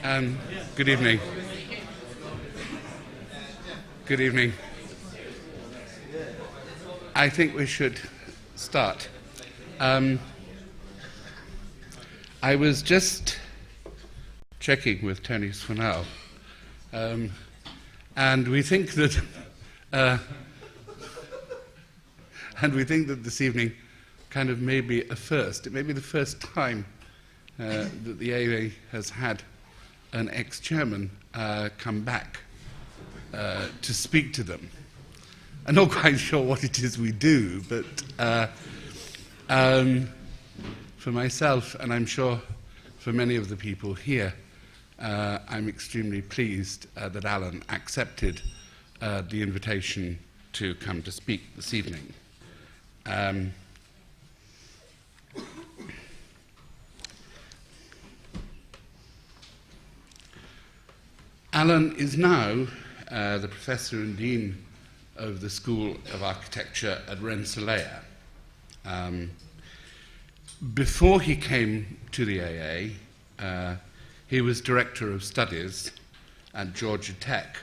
Good evening. Good evening. I think we should start. I was just checking with Tony Swanell, and we think that this evening kind of may be a first. It may be the first time that the AA has had an ex-chairman come back to speak to them. I'm not quite sure what it is we do, but for myself, and I'm sure for many of the people here, I'm extremely pleased that Alan accepted the invitation to come to speak this evening. Alan is now the Professor and Dean of the School of Architecture at Rensselaer. Before he came to the AA, he was Director of Studies at Georgia Tech,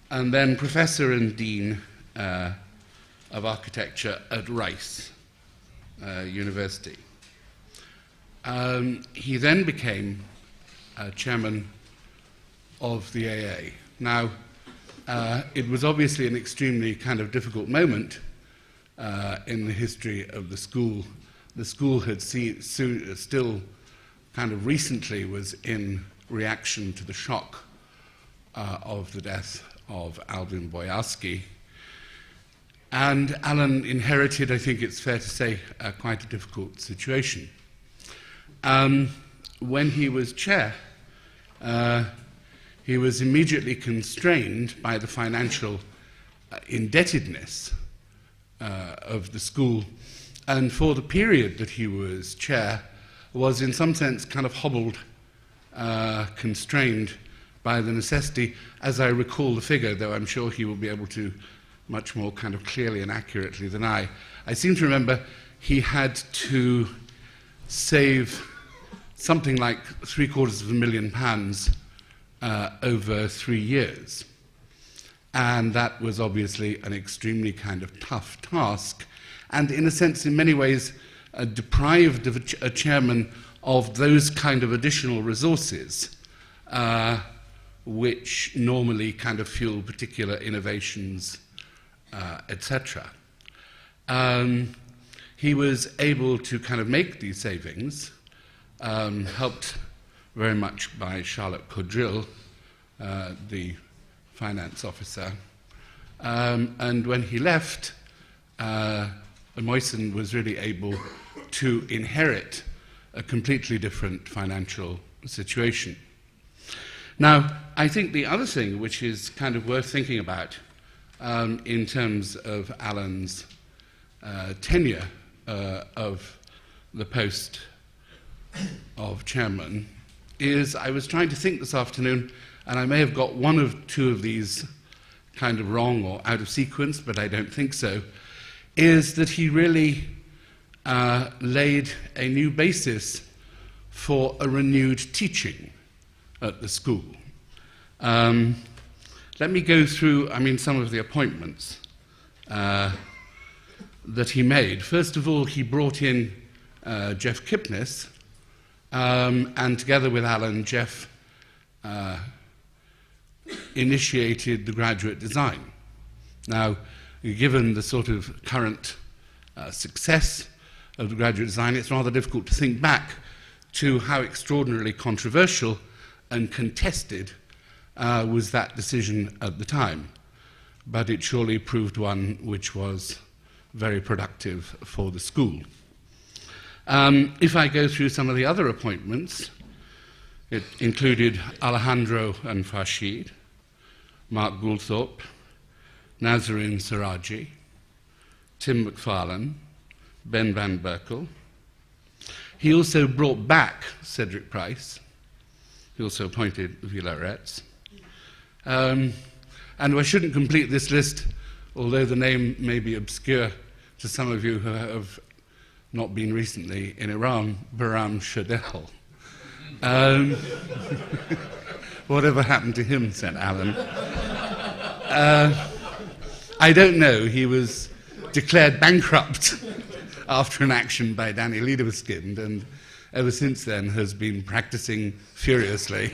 and then Professor and Dean of Architecture at Rice University. He then became Chairman of the AA. Now, it was obviously an extremely kind of difficult moment in the history of the school. The school had still kind of recently was in reaction to the shock of the death of Alvin Boyarsky. And Alan inherited, I think it's fair to say, quite a difficult situation. When he was chair, he was immediately constrained by the financial indebtedness of the school, and for the period that he was chair, was in some sense kind of hobbled, constrained by the necessity, as I recall the figure, though I'm sure he will be able to much more kind of clearly and accurately than I seem to remember he had to save something like £750,000 over 3 years. And that was obviously an extremely kind of tough task, and in a sense, in many ways, deprived a chairman of those kind of additional resources which normally kind of fuel particular innovations, etc. He was able to kind of make these savings, helped very much by Charlotte Codrill, the finance officer. And when he left, Moyson was really able to inherit a completely different financial situation. Now, I think the other thing which is kind of worth thinking about in terms of Alan's tenure of the post of chairman is, I was trying to think this afternoon, and I may have got one of two of these kind of wrong or out of sequence, but I don't think so, is that he really laid a new basis for a renewed teaching at the school. Let me go through, some of the appointments that he made. First of all, he brought in Jeff Kipnis, and together with Alan, Jeff initiated the graduate design. Now, given the sort of current success of the graduate design, it's rather difficult to think back to how extraordinarily controversial and contested was that decision at the time. But it surely proved one which was very productive for the school. If I go through some of the other appointments, it included Alejandro and Farshid, Mark Goulthorpe, Nazarene Saraji, Tim McFarlane, Ben Van Berkel. He also brought back Cedric Price. He also appointed the Laureates. And I shouldn't complete this list, although the name may be obscure to some of you who have not been recently in Iran, Bahram Shadel. Whatever happened to him, said Alan. I don't know. He was declared bankrupt after an action by Danny Libeskind, and ever since then has been practicing furiously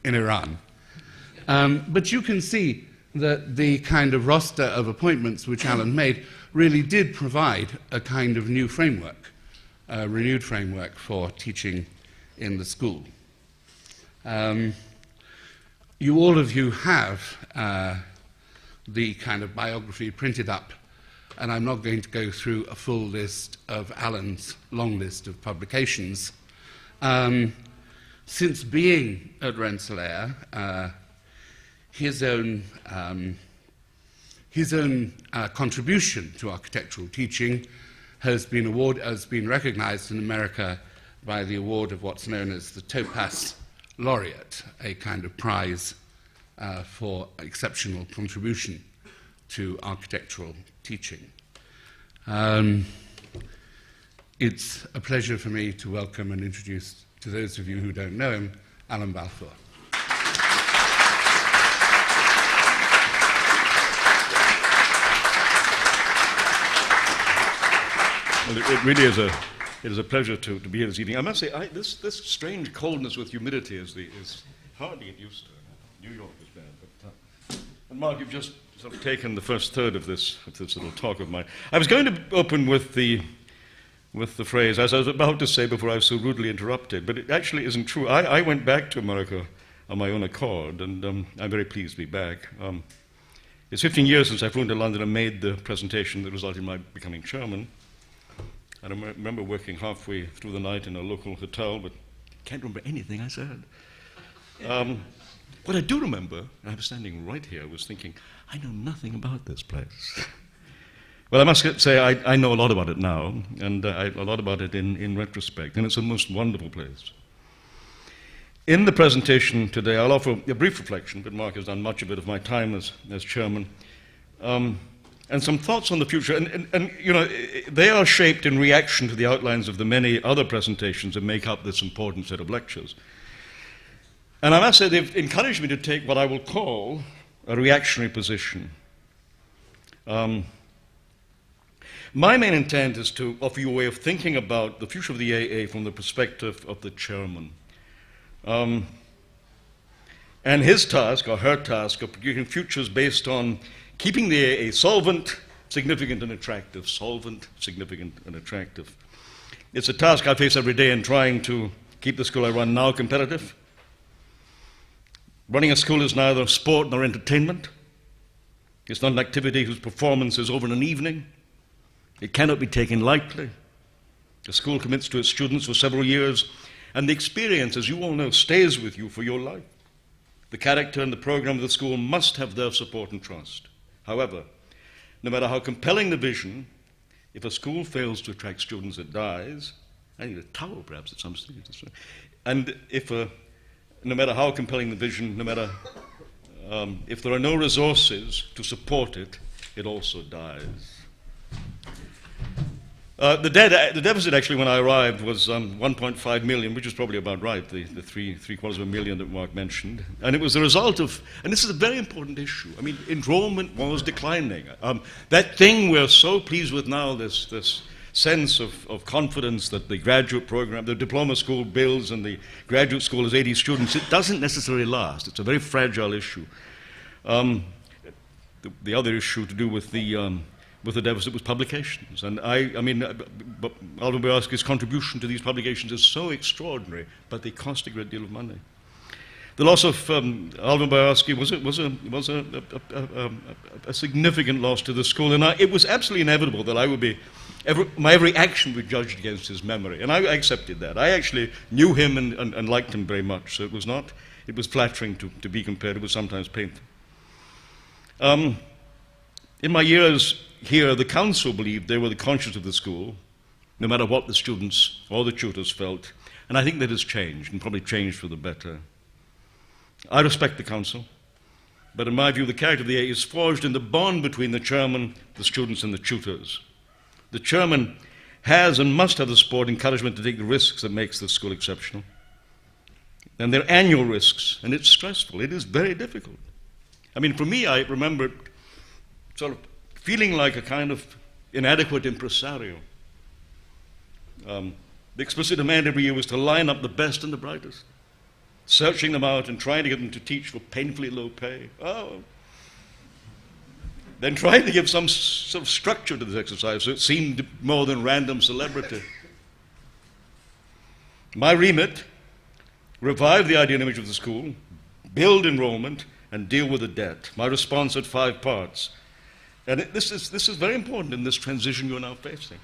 in Iran. But you can see that the kind of roster of appointments which Alan made really did provide a kind of new framework, a renewed framework for teaching in the school. All of you have the kind of biography printed up, and I'm not going to go through a full list of Alan's long list of publications. Since being at Rensselaer, his own contribution to architectural teaching has been recognized in America by the award of what's known as the Topaz Laureate, a kind of prize for exceptional contribution to architectural teaching. It's a pleasure for me to welcome and introduce to those of you who don't know him, Alan Balfour. Well, it really is a pleasure to be here this evening. I must say, this strange coldness with humidity is hard to get used to. New York is bad. But, and Mark, you've just sort of taken the first third of this little talk of mine. I was going to open with the phrase, as I was about to say before I was so rudely interrupted, but it actually isn't true. I went back to America on my own accord, and I'm very pleased to be back. It's 15 years since I flew into London and made the presentation that resulted in my becoming chairman. I remember working halfway through the night in a local hotel, but can't remember anything I said. What I do remember, and I was standing right here, was thinking, I know nothing about this place. Well, I must say, I know a lot about it now, and a lot about it in retrospect, and it's a most wonderful place. In the presentation today, I'll offer a brief reflection, but Mark has done much of it of my time as chairman, and some thoughts on the future. And you know, they are shaped in reaction to the outlines of the many other presentations that make up this important set of lectures. And I must say, they've encouraged me to take what I will call a reactionary position. My main intent is to offer you a way of thinking about the future of the AA from the perspective of the chairman. And his task, or her task, of producing futures based on keeping the AA solvent, significant, and attractive. Solvent, significant, and attractive. It's a task I face every day in trying to keep the school I run now competitive. Running a school is neither sport nor entertainment. It's not an activity whose performance is over in an evening. It cannot be taken lightly. The school commits to its students for several years, and the experience, as you all know, stays with you for your life. The character and the program of the school must have their support and trust. However, no matter how compelling the vision, if a school fails to attract students, it dies. I need a towel, perhaps, at some stage. And no matter how compelling the vision, no matter if there are no resources to support it, it also dies. The deficit, actually, when I arrived, was 1.5 million, which is probably about right, the three-quarters of a million that Mark mentioned. And it was the result of, and this is a very important issue, I mean, enrollment was declining. That thing we're so pleased with now, this sense of confidence that the graduate program, the diploma school builds and the graduate school has 80 students, it doesn't necessarily last. It's a very fragile issue. The other issue to do with the deficit was publications. And I mean, Alvin Boyarsky's contribution to these publications is so extraordinary, but they cost a great deal of money. The loss of Alvin Boyarsky was a significant loss to the school, and it was absolutely inevitable that I would be, my every action would be judged against his memory, and I accepted that. I actually knew him and liked him very much, so it was flattering to be compared. It was sometimes painful. In my years here, the council believed they were the conscience of the school, no matter what the students or the tutors felt, and I think that has changed, and probably changed for the better. I respect the council, but in my view, the character of the AA is forged in the bond between the chairman, the students, and the tutors. The chairman has and must have the support and encouragement to take the risks that makes the school exceptional. And there are annual risks, and it's stressful. It is very difficult. I mean, for me, I remember sort of feeling like a kind of inadequate impresario. The explicit demand every year was to line up the best and the brightest, searching them out and trying to get them to teach for painfully low pay. Oh. Then trying to give some sort of structure to this exercise so it seemed more than random celebrity. My remit: revive the ideal image of the school, build enrollment, and deal with the debt. My response had 5 parts. And this is very important in this transition you're now facing.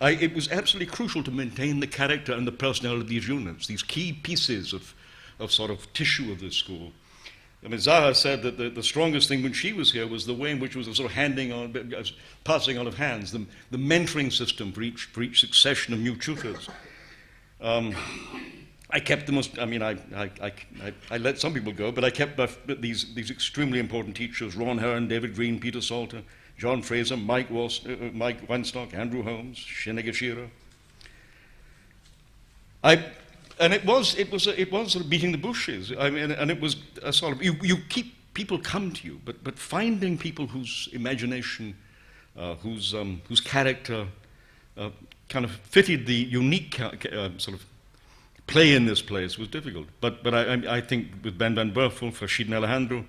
It was absolutely crucial to maintain the character and the personnel of these units, these key pieces of sort of tissue of this school. I mean, Zaha said that the strongest thing when she was here was the way in which it was a sort of passing on of hands, the mentoring system for each succession of new tutors. I kept the most, I mean, I let some people go, but I kept these extremely important teachers: Ron Hearn, David Green, Peter Salter, John Fraser, Mike Weinstock, Andrew Holmes, Shinigashira. And it was sort of beating the bushes. I mean, and it was a sort of, you keep, people come to you, but finding people whose imagination, whose character kind of fitted the unique sort of play in this place was difficult. But I think with Ben Van Berfel, Rashid Alejandro,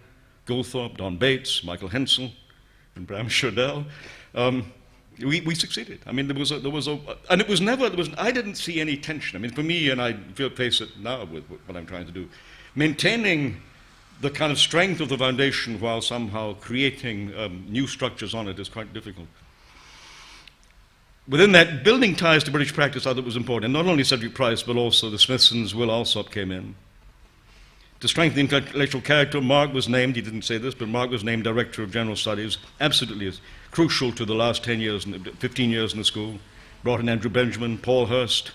Goldthorpe, Don Bates, Michael Hensel, and Bram Shodell, we succeeded. I mean, and it was never, I didn't see any tension. I mean, for me, and I face it now with what I'm trying to do, maintaining the kind of strength of the foundation while somehow creating new structures on it is quite difficult. Within that, building ties to British practice I thought was important. And not only Cedric Price, but also the Smithsons, Will Alsop came in. To strengthen the intellectual character, Mark was named, he didn't say this, but Mark was named Director of General Studies, absolutely is crucial to the last 10 years, 15 years in the school. Brought in Andrew Benjamin, Paul Hurst,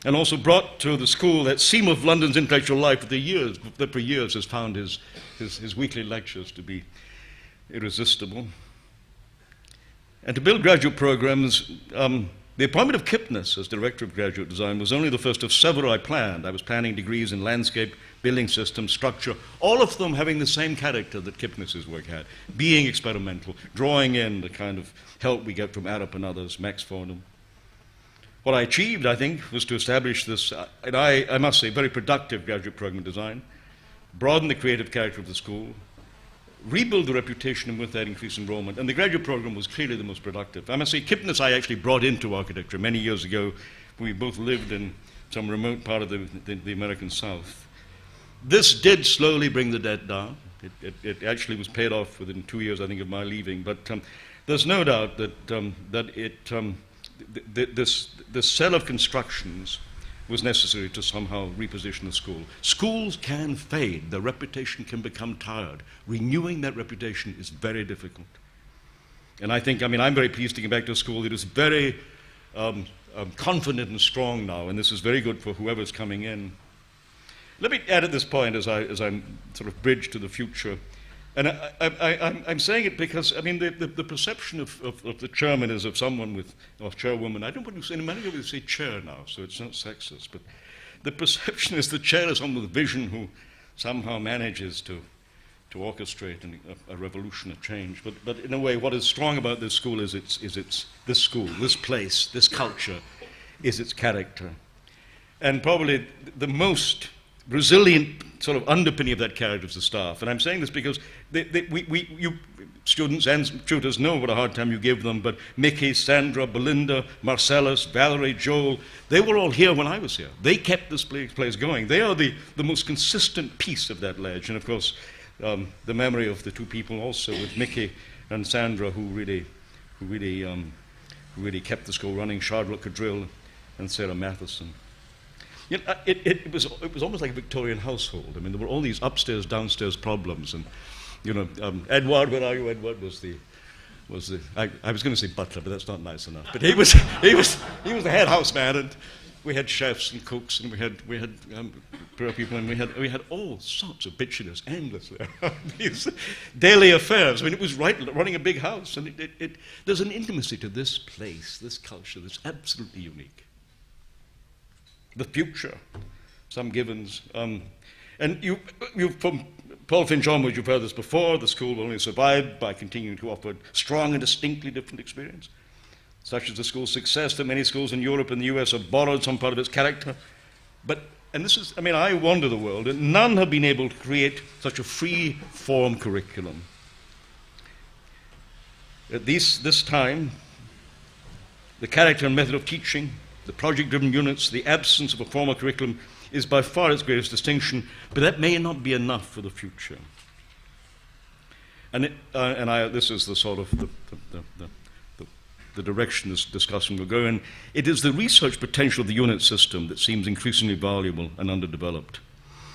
and also brought to the school that seam of London's intellectual life that for years has found his weekly lectures to be irresistible. And to build graduate programs, the appointment of Kipnis as Director of Graduate Design was only the first of several I planned. I was planning degrees in landscape, building systems, structure, all of them having the same character that Kipnis's work had, being experimental, drawing in the kind of help we get from Arup and others, Max Fornham. What I achieved, I think, was to establish this, and I must say, very productive graduate program design, broaden the creative character of the school, rebuild the reputation, and with that increase enrollment. And the graduate program was clearly the most productive. I must say, Kipnis I actually brought into architecture many years ago. We both lived in some remote part of the American South. This did slowly bring the debt down. It actually was paid off within 2 years, I think, of my leaving. But there's no doubt that this set of constructions was necessary to somehow reposition the school. Schools can fade. Their reputation can become tired. Renewing that reputation is very difficult. And I think, I mean, I'm very pleased to get back to a school that is very confident and strong now, and this is very good for whoever's coming in. Let me add at this point, as I'm sort of bridge to the future, and I'm saying it because, I mean, the perception of the chairman is of someone with, or chairwoman, I don't want to say, many of you say chair now, so it's not sexist, but the perception is the chair is someone with vision who somehow manages to orchestrate a revolution, a change. But in a way, what is strong about this school is this school, this place, this culture, is its character. And probably the most resilient sort of underpinning of that character is the staff. And I'm saying this because you students and tutors know what a hard time you give them, but Mickey, Sandra, Belinda, Marcellus, Valerie, Joel, they were all here when I was here. They kept this place going. They are the most consistent piece of that ledge. And of course, the memory of the two people also with Mickey and Sandra who really kept the school running, Charlotte Cadrill and Sarah Matheson. You know, it was almost like a Victorian household. I mean, there were all these upstairs, downstairs problems, and you know, Edward, where are you? Edward was the I was going to say butler, but that's not nice enough. But he was the head houseman, and we had chefs and cooks, and we had poor people, and we had all sorts of bitchiness, endlessly. These daily affairs. I mean, it was running a big house, and there's an intimacy to this place, this culture, that's absolutely unique. The future, some givens. And you from Paul Finch onwards, you've heard this before, the school will only survive by continuing to offer strong and distinctly different experience. Such is the school's success that many schools in Europe and the US have borrowed some part of its character. But, and this is, I mean, I wander the world, and none have been able to create such a free-form curriculum. At this time, the character and method of teaching, the project-driven units, the absence of a formal curriculum is by far its greatest distinction, but that may not be enough for the future. And this is the sort of the direction this discussion will go in. It is the research potential of the unit system that seems increasingly valuable and underdeveloped.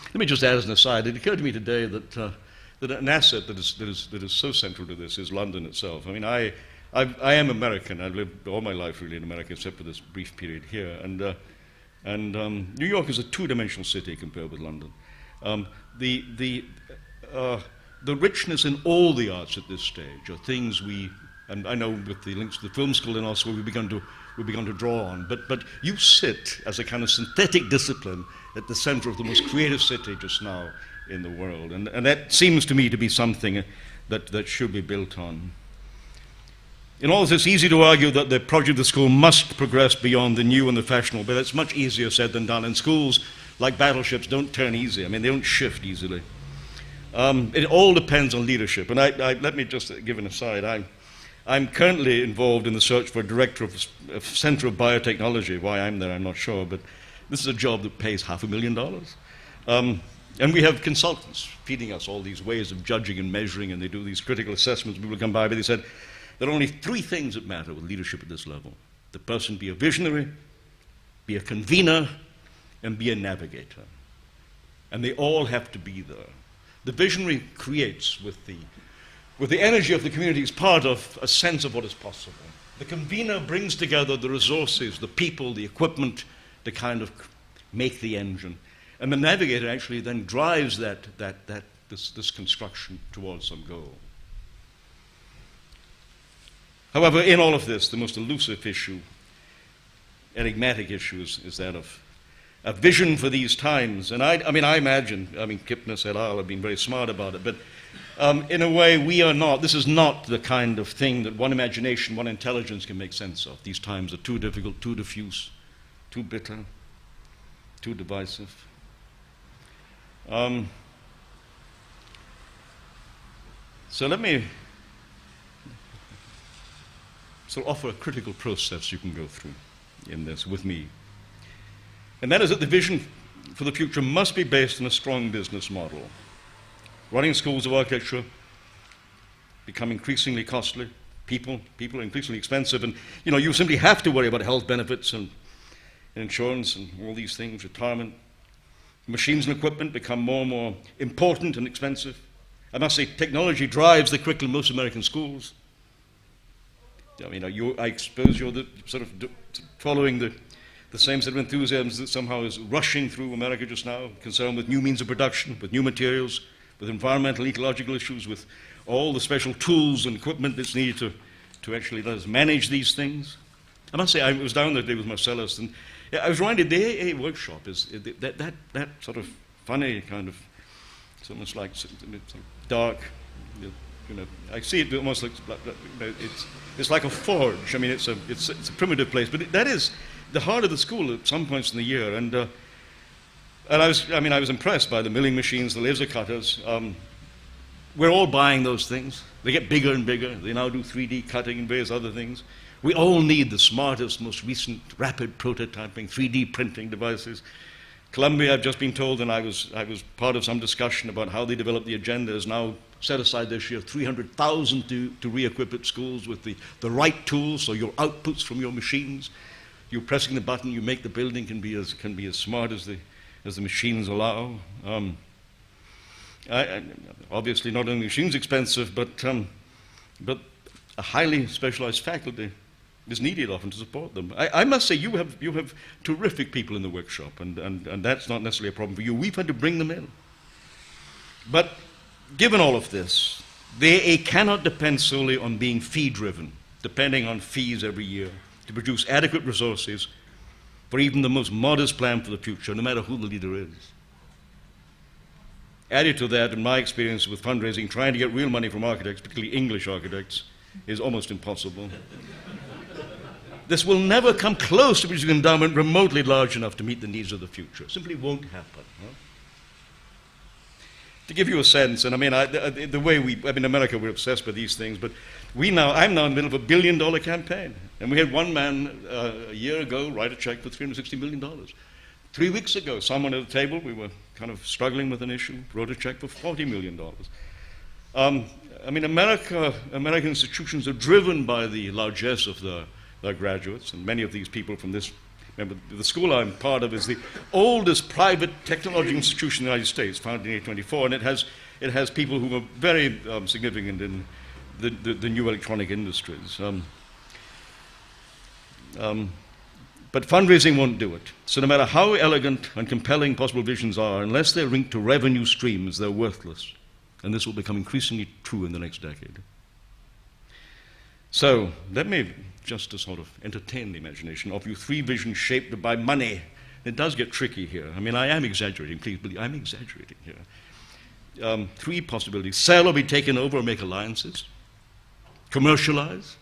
Let me just add as an aside, it occurred to me today that an asset that is so central to this is London itself. I mean, I am American. I've lived all my life really in America, except for this brief period here. And New York is a two-dimensional city compared with London. The richness in all the arts at this stage are things and I know with the links to the film school in Oxford we've begun to draw on. But you sit as a kind of synthetic discipline at the center of the most creative city just now in the world, and that seems to me to be something that should be built on. In all this, it's easy to argue that the project of the school must progress beyond the new and the fashionable, but it's much easier said than done. And schools, like battleships, don't turn easy. I mean, they don't shift easily. It all depends on leadership. And let me just give an aside. I'm currently involved in the search for a director of a Center of Biotechnology. Why I'm there, I'm not sure, but this is a job that pays $500,000. And we have consultants feeding us all these ways of judging and measuring, and they do these critical assessments. People come by, but they said, there are only three things that matter with leadership at this level. The person be a visionary, be a convener, and be a navigator. And they all have to be there. The visionary creates with the energy of the community as part of a sense of what is possible. The convener brings together the resources, the people, the equipment to kind of make the engine. And the navigator actually then drives this construction towards some goal. However, in all of this, the most elusive issue, enigmatic issue, is that of a vision for these times. And I imagine, Kipnis et al. Have been very smart about it, but in a way, this is not the kind of thing that one imagination, one intelligence can make sense of. These times are too difficult, too diffuse, too bitter, too divisive. So let me offer a critical process you can go through in this with me. And that is that the vision for the future must be based on a strong business model. Running schools of architecture become increasingly costly. People are increasingly expensive, and you simply have to worry about health benefits and insurance and all these things, retirement. Machines and equipment become more and more important and expensive. I must say, technology drives the curriculum of most American schools. I suppose you're following the same set of enthusiasms that somehow is rushing through America just now, concerned with new means of production, with new materials, with environmental, ecological issues, with all the special tools and equipment that's needed to actually let us manage these things. I must say, I was down that day with Marcellus, and I was reminded the AA workshop is that sort of funny kind of, it's almost like dark, I see it almost like it's like a forge. I mean, it's a primitive place, but that is the heart of the school at some points in the year. And I was impressed by the milling machines, the laser cutters. We're all buying those things. They get bigger and bigger. They now do 3D cutting and various other things. We all need the smartest, most recent, rapid prototyping, 3D printing devices. Columbia, I've just been told, and I was part of some discussion about how they developed the agenda, has now set aside this year $300,000 to re-equip its schools with the right tools, so your outputs from your machines, you're pressing the button, you make the building can be as smart as the machines allow. Obviously, not only machines expensive, but a highly specialized faculty is needed often to support them. I must say, you have terrific people in the workshop, and that's not necessarily a problem for you. We've had to bring them in. But given all of this, they cannot depend solely on being fee-driven, depending on fees every year to produce adequate resources for even the most modest plan for the future, no matter who the leader is. Added to that, in my experience with fundraising, trying to get real money from architects, particularly English architects, is almost impossible. This will never come close to producing an endowment remotely large enough to meet the needs of the future. It simply won't happen. Huh? To give you a sense, and I mean, the way in America we're obsessed with these things, but I'm now in the middle of $1 billion campaign. And we had one man a year ago write a check for $360 million. 3 weeks ago, someone at the table, we were kind of struggling with an issue, wrote a check for $40 million. I mean, American institutions are driven by the largesse of their graduates, and many of these people from this, remember, the school I'm part of is the oldest private technology institution in the United States, founded in 1824, and it has people who are very significant in the new electronic industries. But fundraising won't do it. So no matter how elegant and compelling possible visions are, unless they're linked to revenue streams, they're worthless. And this will become increasingly true in the next decade. So let me, just to sort of entertain the imagination, offer you 3 visions shaped by money. It does get tricky here. I mean, I am exaggerating. Please believe I'm exaggerating here. 3 possibilities. Sell or be taken over or make alliances. Commercialize.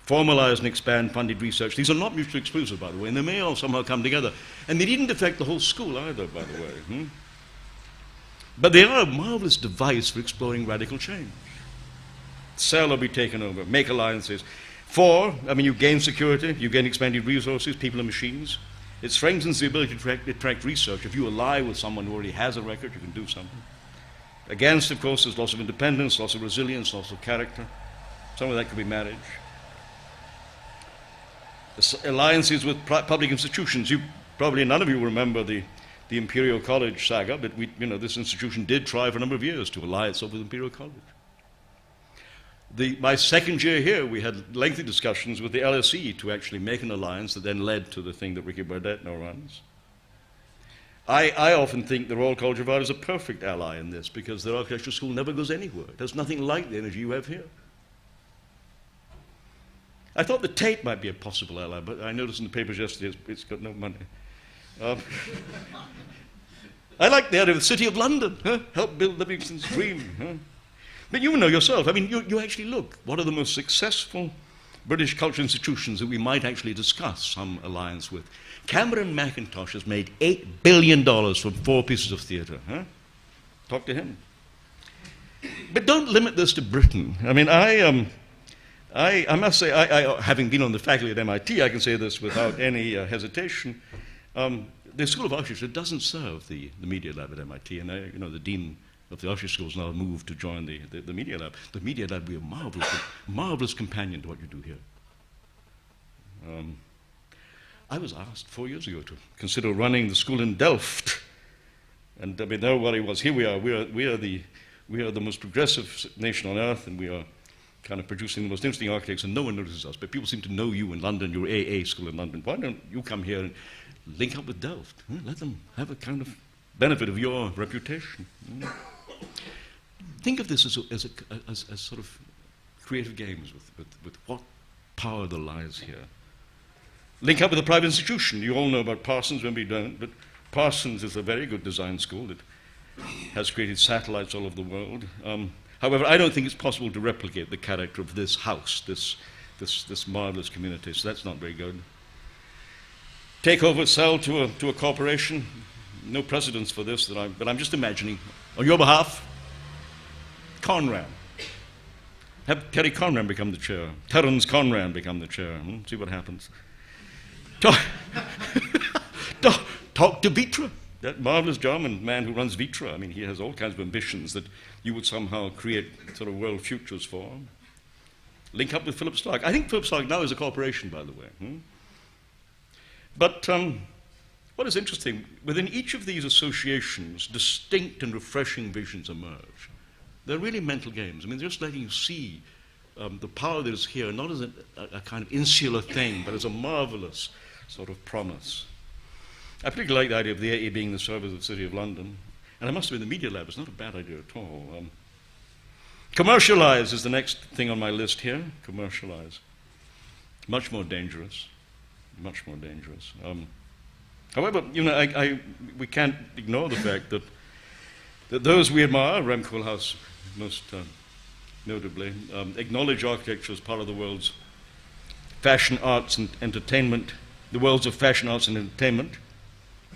Formalize and expand funded research. These are not mutually exclusive, by the way, and they may all somehow come together. And they needn't affect the whole school either, by the way. But they are a marvelous device for exploring radical change. Sell or be taken over, make alliances. 4, I mean, you gain security, you gain expanded resources, people and machines. It strengthens the ability to attract research. If you ally with someone who already has a record, you can do something. Against, of course, there's loss of independence, loss of resilience, loss of character. Some of that could be marriage. Alliances with public institutions. Probably none of you remember the Imperial College saga, but this institution did try for a number of years to ally itself with Imperial College. My second year here, we had lengthy discussions with the LSE to actually make an alliance that then led to the thing that Ricky Burdett now runs. I often think the Royal College of Art is a perfect ally in this because their architecture school never goes anywhere. It has nothing like the energy you have here. I thought the Tate might be a possible ally, but I noticed in the papers yesterday it's got no money. I like the idea of the City of London, help build Livingston's dream. But you know yourself, I mean, you actually look, what are the most successful British cultural institutions that we might actually discuss some alliance with? Cameron Mackintosh has made $8 billion from 4 pieces of theatre. Talk to him. But don't limit this to Britain. I mean, I must say, having been on the faculty at MIT, I can say this without any hesitation. The School of Architecture doesn't serve the Media Lab at MIT, and the dean of the Architecture School has now moved to join the Media Lab. The Media Lab will be a marvelous companion to what you do here. I was asked 4 years ago to consider running the school in Delft, and I mean, there what it was. Here we are. We are the most progressive nation on earth, and we are kind of producing the most interesting architects, and no one notices us. But people seem to know you in London, your AA school in London. Why don't you come here and link up with Delft? Let them have a kind of benefit of your reputation. Think of this as sort of creative games with what power there lies here. Link up with a private institution. You all know about Parsons, maybe you don't, but Parsons is a very good design school that has created satellites all over the world. However, I don't think it's possible to replicate the character of this house, this marvelous community, so that's not very good. Take over, sell to a corporation. No precedence for this, but I'm just imagining. On your behalf, Conran. Have Terry Conran become the chair. Terence Conran become the chair. See what happens. Talk to Vitra, that marvelous German man who runs Vitra. I mean, he has all kinds of ambitions that you would somehow create sort of world futures for. Link up with Philip Stark. I think Philip Stark now is a corporation, by the way. But what is interesting, within each of these associations, distinct and refreshing visions emerge. They're really mental games. I mean, they're just letting you see the power that is here, not as a kind of insular thing, but as a marvelous sort of promise. I particularly like the idea of the AA being the service of the City of London. And I must have been the Media Lab. It's not a bad idea at all. Commercialize is the next thing on my list here. Commercialize. Much more dangerous. much more dangerous. However, you know, we can't ignore the fact that those we admire, Rem Koolhaas most notably, acknowledge architecture as part of the world's fashion, arts, and entertainment, the worlds of fashion, arts, and entertainment.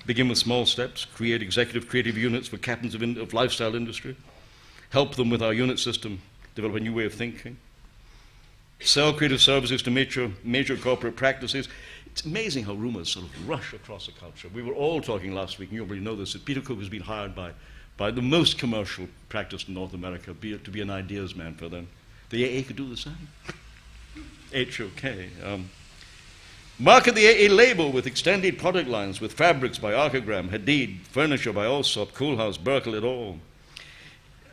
Begin with small steps, create executive creative units for captains of lifestyle industry, help them with our unit system, develop a new way of thinking, sell creative services to major corporate practices. It's amazing how rumors sort of rush across a culture. We were all talking last week, and you already know this, that Peter Cook has been hired by the most commercial practice in North America, to be an ideas man for them. The AA could do the same. HOK. Market the AA label with extended product lines, with fabrics by Archigram, Hadid, furniture by Alsop, Koolhaas, Berkel, et al.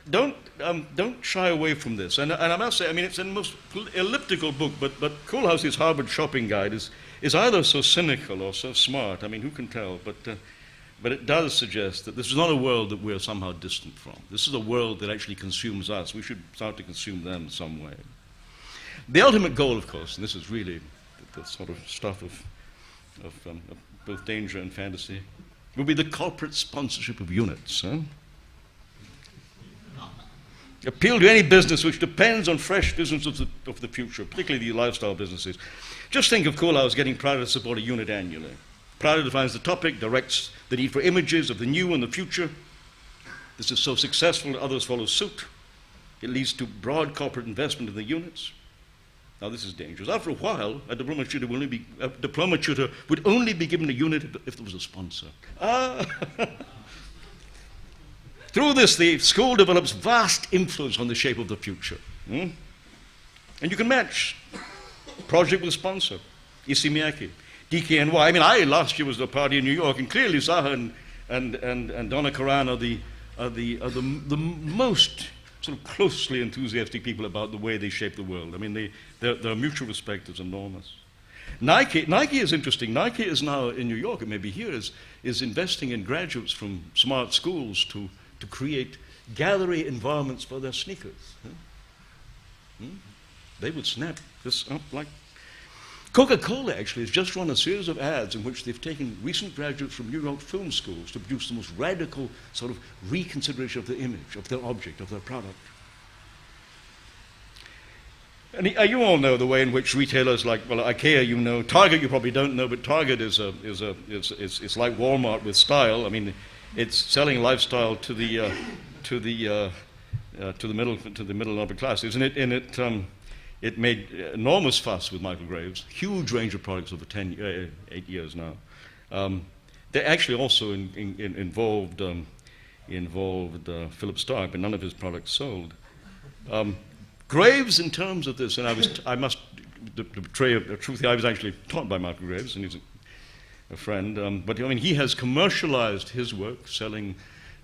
Don't shy away from this. And I must say, I mean, it's a most elliptical book, but Koolhaas's Harvard shopping guide is either so cynical or so smart. I mean, who can tell? But it does suggest that this is not a world that we're somehow distant from. This is a world that actually consumes us. We should start to consume them some way. The ultimate goal, of course, and this is really the sort of stuff of both danger and fantasy, will be the corporate sponsorship of units. Huh? Appeal to any business which depends on fresh visions of the future, particularly the lifestyle businesses. Just think of Koolhaas getting Prada to support a unit annually. Prada defines the topic, directs the need for images of the new and the future. This is so successful that others follow suit. It leads to broad corporate investment in the units. Now this is dangerous. After a while, a diploma tutor would only be given a unit if there was a sponsor. Through this, the school develops vast influence on the shape of the future. And you can match. Project with sponsor. Issey Miyake, DKNY. I mean, last year was the party in New York, and clearly Zaha and Donna Karan are the most sort of closely enthusiastic people about the way they shape the world. I mean, their mutual respect is enormous. Nike is interesting. Nike is now in New York, and maybe here, is investing in graduates from smart schools to create gallery environments for their sneakers. They would snap this up like... Coca-Cola actually has just run a series of ads in which they've taken recent graduates from New York film schools to produce the most radical sort of reconsideration of the image, of their object, of their product. And you all know the way in which retailers like, well, IKEA, you know, Target you probably don't know, but Target is like Walmart with style. I mean, it's selling lifestyle to the middle and upper classes, and it made enormous fuss with Michael Graves, huge range of products over 8 years now. They actually also involved Philip Stark, but none of his products sold. Graves, in terms of this, and I must betray a truth, I was actually taught by Michael Graves, and he's a friend, but I mean, he has commercialized his work, selling,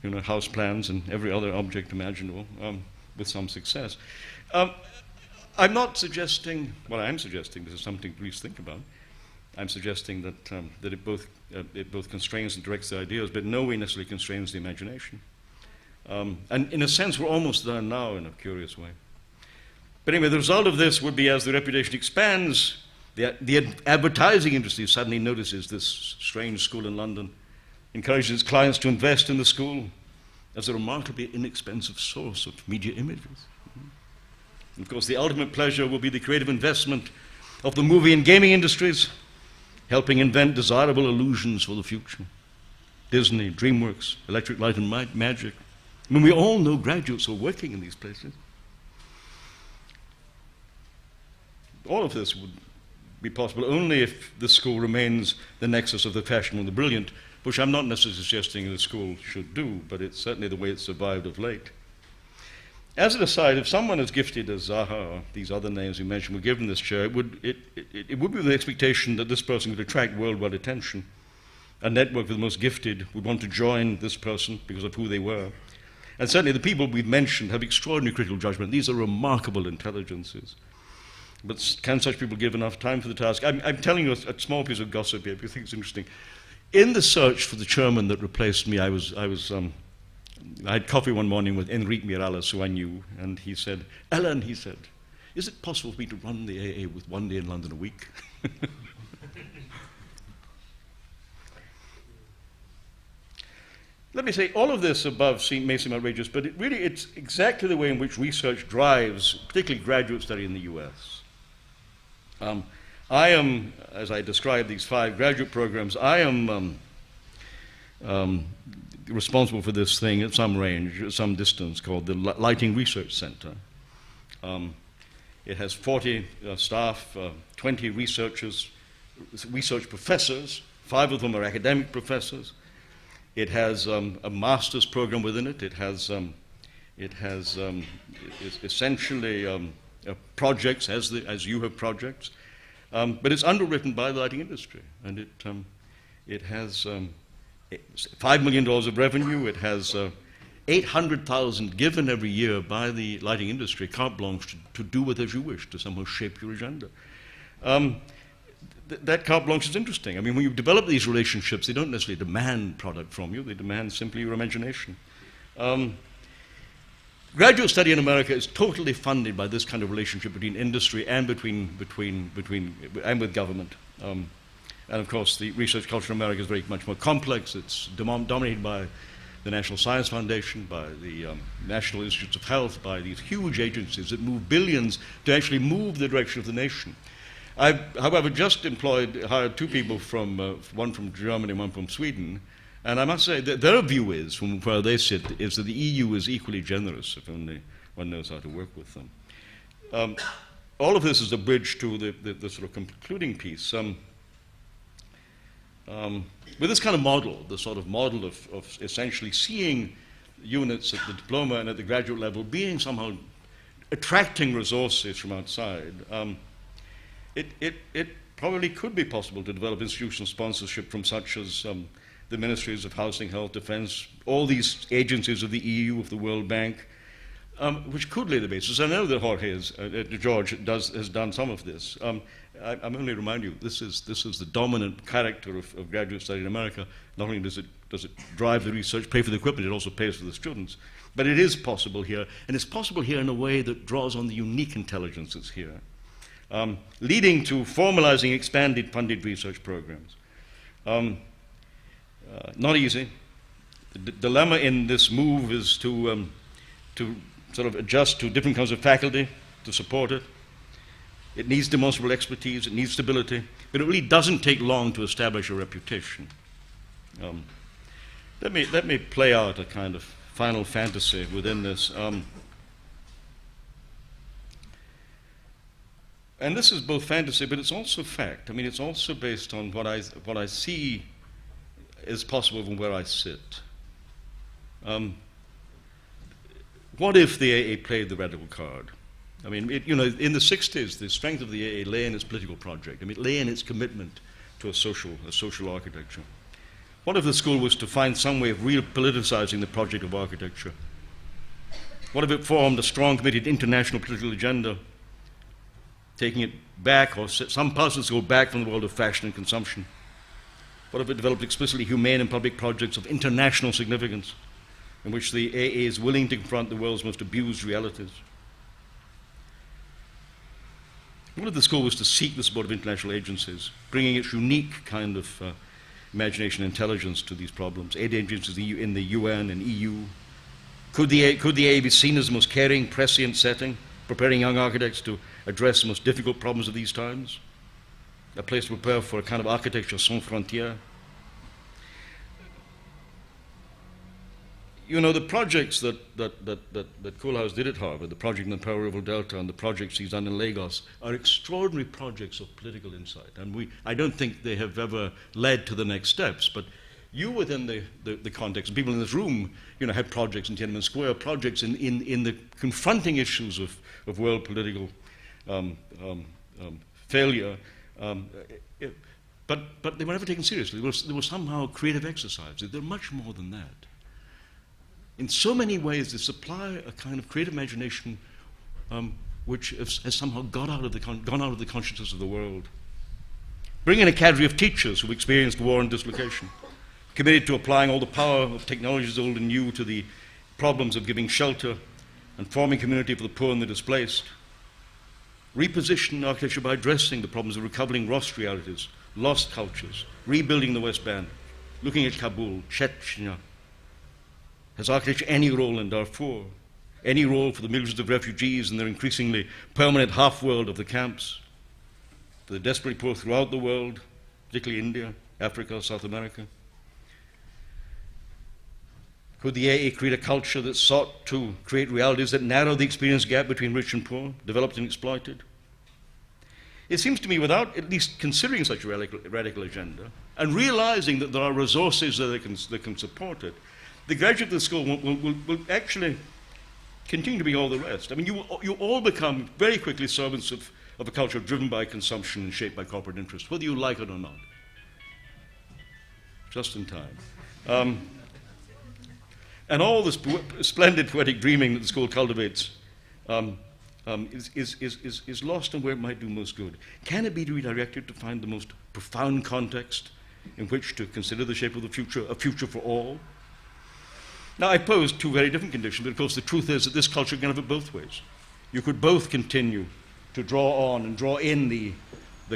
you know, house plans and every other object imaginable, with some success. I'm not suggesting, well, I am suggesting this is something to please think about. I'm suggesting that it both constrains and directs the ideas, but no way necessarily constrains the imagination. And in a sense, we're almost there now in a curious way. But anyway, the result of this would be, as the reputation expands, the advertising industry suddenly notices this strange school in London, encourages its clients to invest in the school as a remarkably inexpensive source of media images. And of course, the ultimate pleasure will be the creative investment of the movie and gaming industries, helping invent desirable illusions for the future. Disney, DreamWorks, Electric Light and Magic. I mean, we all know graduates who are working in these places. All of this would be possible only if the school remains the nexus of the fashionable and the brilliant, which I'm not necessarily suggesting the school should do, but it's certainly the way it's survived of late. As an aside, if someone as gifted as Zaha or these other names you mentioned were given this chair, it would be with the expectation that this person could attract worldwide attention. A network of the most gifted would want to join this person because of who they were. And certainly the people we've mentioned have extraordinary critical judgment. These are remarkable intelligences. But can such people give enough time for the task? I'm telling you a small piece of gossip here, if you think it's interesting. In the search for the chairman that replaced me, I had coffee one morning with Enrique Miralles, who I knew, and he said, "Ellen," he said, "is it possible for me to run the AA with one day in London a week?" let me say, all of this above may seem outrageous, but it's exactly the way in which research drives, particularly graduate study in the US. I am, as I described these 5 graduate programs, I am responsible for this thing at some range, at some distance, called the Lighting Research Center. It has 40 staff, 20 researchers, research professors, 5 of them are academic professors. It has a master's program within it. It has essentially projects, as you have projects, but it's underwritten by the lighting industry, and it has $5 million of revenue. It has $800,000 given every year by the lighting industry, carte blanche, to do with as you wish, to somehow shape your agenda. That carte blanche is interesting. I mean, when you develop these relationships, they don't necessarily demand product from you. They demand simply your imagination. Graduate study in America is totally funded by this kind of relationship between industry and with government. And of course, the research culture in America is very much more complex. It's dominated by the National Science Foundation, by the National Institutes of Health, by these huge agencies that move billions to actually move the direction of the nation. I've, however, just hired 2 people one from Germany and one from Sweden, and I must say that their view is, from where they sit, is that the EU is equally generous if only one knows how to work with them. All of this is a bridge to the sort of concluding piece. With this kind of model, the sort of model of essentially seeing units at the diploma and at the graduate level being somehow attracting resources from outside, it probably could be possible to develop institutional sponsorship from such as the Ministries of Housing, Health, Defense, all these agencies of the EU, of the World Bank, which could lay the basis. I know that George has done some of this. I'm only remind you, this is the dominant character of graduate study in America. Not only does it drive the research, pay for the equipment, it also pays for the students. But it is possible here, and it's possible here in a way that draws on the unique intelligences here, leading to formalizing expanded funded research programs. Not easy. The dilemma in this move is to sort of adjust to different kinds of faculty to support it. It needs demonstrable expertise, it needs stability, but it really doesn't take long to establish a reputation. Let me play out a kind of final fantasy within this. And this is both fantasy, but it's also fact. I mean, it's also based on what I see is possible from where I sit. What if the AA played the radical card? I mean, in the 60s, the strength of the AA lay in its political project. I mean, it lay in its commitment to a social architecture. What if the school was to find some way of real politicizing the project of architecture? What if it formed a strong, committed international political agenda, taking it back, or some parts go back from the world of fashion and consumption? What if it developed explicitly humane and public projects of international significance, in which the AA is willing to confront the world's most abused realities? What if the school was to seek the support of international agencies, bringing its unique kind of imagination and intelligence to these problems, aid agencies in the UN and EU? Could the AA be seen as the most caring, prescient setting, preparing young architects to address the most difficult problems of these times? A place to prepare for a kind of architecture sans frontières? You know, the projects that Koolhaas did at Harvard, the project in the Pearl River Delta and the projects he's done in Lagos, are extraordinary projects of political insight. And I don't think they have ever led to the next steps, but you within the context, and people in this room, had projects in Tiananmen Square, projects in the confronting issues of world political failure, but they were never taken seriously. They were somehow creative exercises. They're much more than that. In so many ways, they supply a kind of creative imagination which has somehow gone out of the consciousness of the world. Bring in a cadre of teachers who experienced war and dislocation, committed to applying all the power of technologies old and new to the problems of giving shelter and forming community for the poor and the displaced. Reposition architecture by addressing the problems of recovering lost realities, lost cultures, rebuilding the West Bank, looking at Kabul, Chechnya, Has architecture any role in Darfur? Any role for the millions of refugees in their increasingly permanent half-world of the camps? For the desperately poor throughout the world, particularly India, Africa, South America? Could the AA create a culture that sought to create realities that narrow the experience gap between rich and poor, developed and exploited? It seems to me, without at least considering such a radical agenda and realizing that there are resources that can support it, the graduate of the school will actually continue to be all the rest. I mean, you all become very quickly servants of a culture driven by consumption and shaped by corporate interest, whether you like it or not. Just in time. And all this splendid poetic dreaming that the school cultivates is lost on where it might do most good. Can it be redirected to find the most profound context in which to consider the shape of the future, a future for all? Now, I pose two very different conditions, but of course the truth is that this culture can have it both ways. You could both continue to draw on and draw in the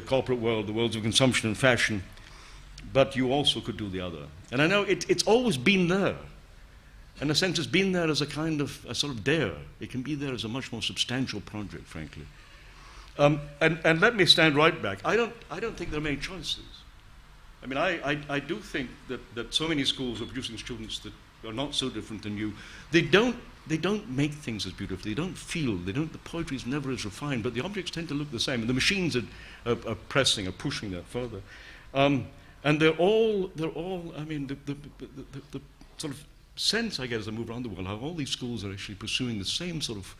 corporate world, the worlds of consumption and fashion, but you also could do the other. And I know it's always been there. In a sense, it's been there as a sort of dare. It can be there as a much more substantial project, frankly. And let me stand right back. I don't think there are many choices. I mean, I do think that so many schools are producing students that are not so different than you. They don't make things as beautiful. They don't feel. The poetry is never as refined, but the objects tend to look the same. And the machines are pushing that further. And they're all. I mean, the sort of sense I get as I move around the world, how all these schools are actually pursuing the same sort of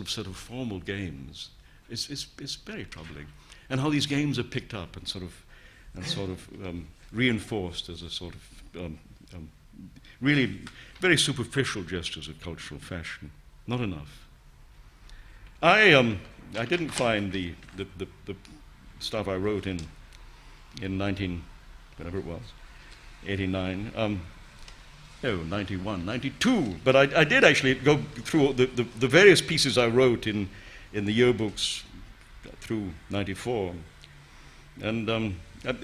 set of formal games, is very troubling. And how these games are picked up and sort of reinforced as a sort of really very superficial gestures of cultural fashion. Not enough. I didn't find the stuff I wrote in 19 whatever it was, 89. 91, 92. But I did actually go through the various pieces I wrote in the yearbooks through 94. And in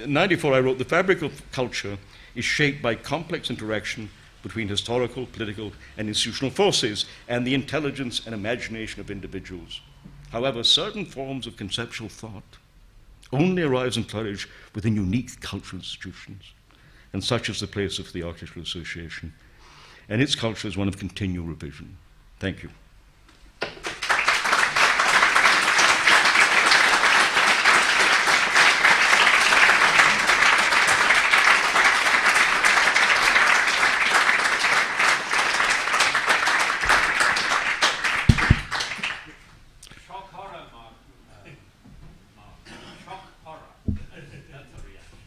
94 I wrote, the fabric of culture is shaped by complex interaction between historical, political, and institutional forces and the intelligence and imagination of individuals. However, certain forms of conceptual thought only arise and flourish within unique cultural institutions, and such is the place of the Architectural Association. And its culture is one of continual revision. Thank you. Shock horror, Mark. Shock horror. That's a reaction.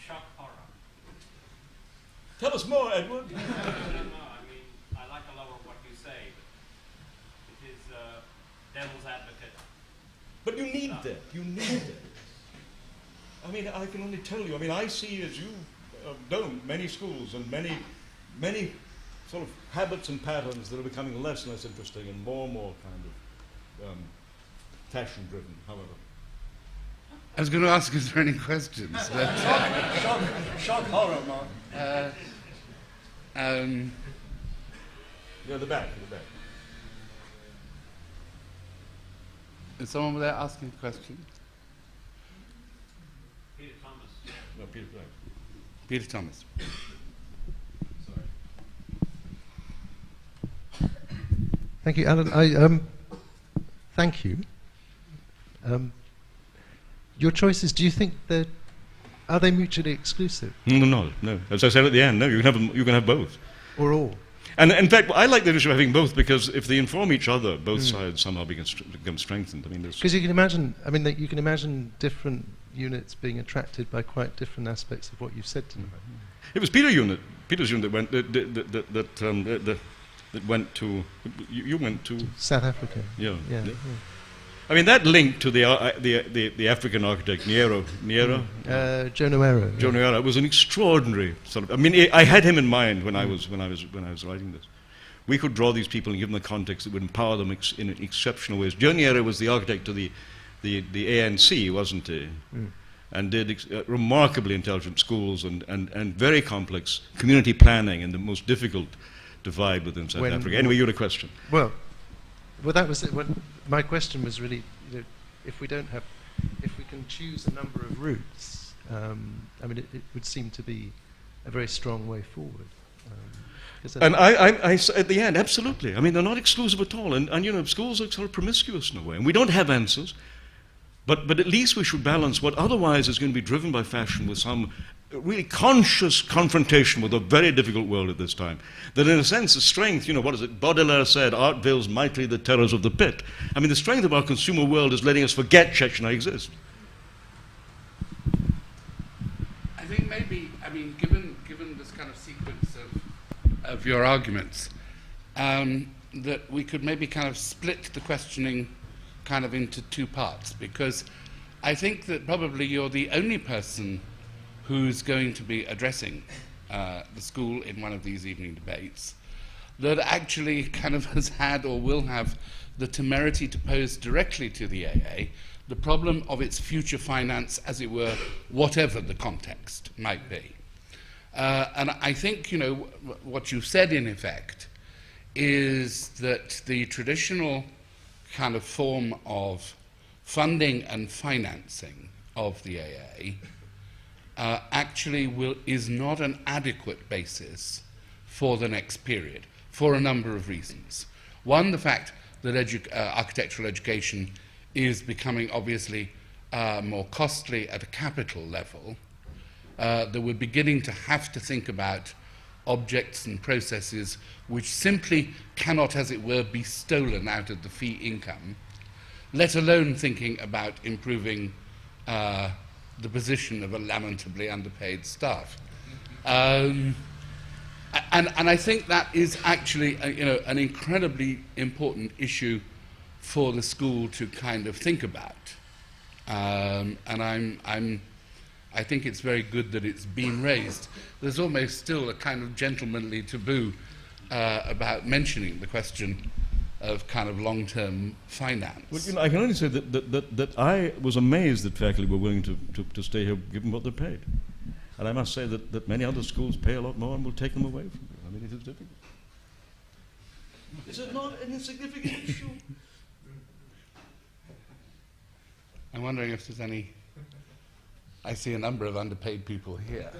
Shock horror. Tell us more, Edward. No, I mean, I like a lot of what you say, but it is devil's advocate. But you need that. You need that. I mean, I can only tell you. I mean, I see, as you don't, many schools and many sort of habits and patterns that are becoming less and less interesting and more kind of fashion-driven, however. I was going to ask, is there any questions? But, Shock horror, Mark. Yeah, the back. Is someone there asking a question? Peter Thomas. No, Peter Black. Peter Thomas. Thank you, Alan. Thank you. Your choices, do you think are they mutually exclusive? No. As I said at the end, no, you can have both. Or all? And in fact, I like the notion of having both, because if they inform each other, both sides somehow become strengthened. I mean, because you can imagine different units being attracted by quite different aspects of what you've said tonight. It was Peter's unit that went to. You went to South Africa. Yeah. Yeah. I mean, that link to the African architect Niero. Joe Noero. Joe Noero was an extraordinary sort of. I mean, I had him in mind when I was writing this. We could draw these people and give them a context that would empower them in exceptional ways. Joe Noero was the architect of the ANC, wasn't he? And did remarkably intelligent schools and very complex community planning in the most difficult divide within South When- Africa. Anyway, you had a question. Well, that was it. My question was really, if we can choose a number of routes, I mean, it would seem to be a very strong way forward. And I say at the end, absolutely. I mean, they're not exclusive at all. And schools are sort of promiscuous in a way. And we don't have answers. But at least we should balance what otherwise is going to be driven by fashion with some really conscious confrontation with a very difficult world at this time. That in a sense, the strength, what is it? Baudelaire said, art veils mightily the terrors of the pit. I mean, the strength of our consumer world is letting us forget Czechia exists. I think maybe, given this kind of sequence of your arguments, that we could maybe kind of split the questioning kind of into two parts, because I think that probably you're the only person who's going to be addressing the school in one of these evening debates that actually kind of has had or will have the temerity to pose directly to the AA the problem of its future finance, as it were, whatever the context might be. And I think, what you've said in effect is that the traditional kind of form of funding and financing of the AA actually is not an adequate basis for the next period, for a number of reasons. One, the fact that architectural education is becoming obviously more costly at a capital level, that we're beginning to have to think about objects and processes which simply cannot, as it were, be stolen out of the fee income, let alone thinking about improving the position of a lamentably underpaid staff. And I think that is actually an incredibly important issue for the school to kind of think about. And I think it's very good that it's been raised. There's almost still a kind of gentlemanly taboo about mentioning the question of kind of long-term finance. Well, I can only say that I was amazed that faculty were willing to stay here given what they're paid. And I must say that many other schools pay a lot more and will take them away from you. I mean, it is difficult. Is it not an insignificant issue? I'm wondering if there's any... I see a number of underpaid people here.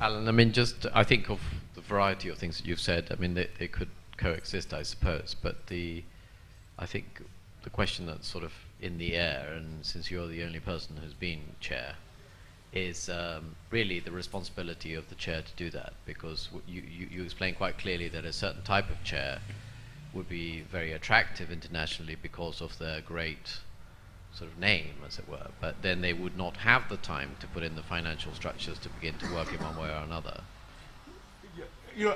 Alan, I mean, I think of the variety of things that you've said. I mean, they could coexist, I suppose. But I think the question that's sort of in the air, and since you're the only person who's been chair, is really the responsibility of the chair to do that. Because you explained quite clearly that a certain type of chair would be very attractive internationally because of their great sort of name, as it were, but then they would not have the time to put in the financial structures to begin to work in one way or another.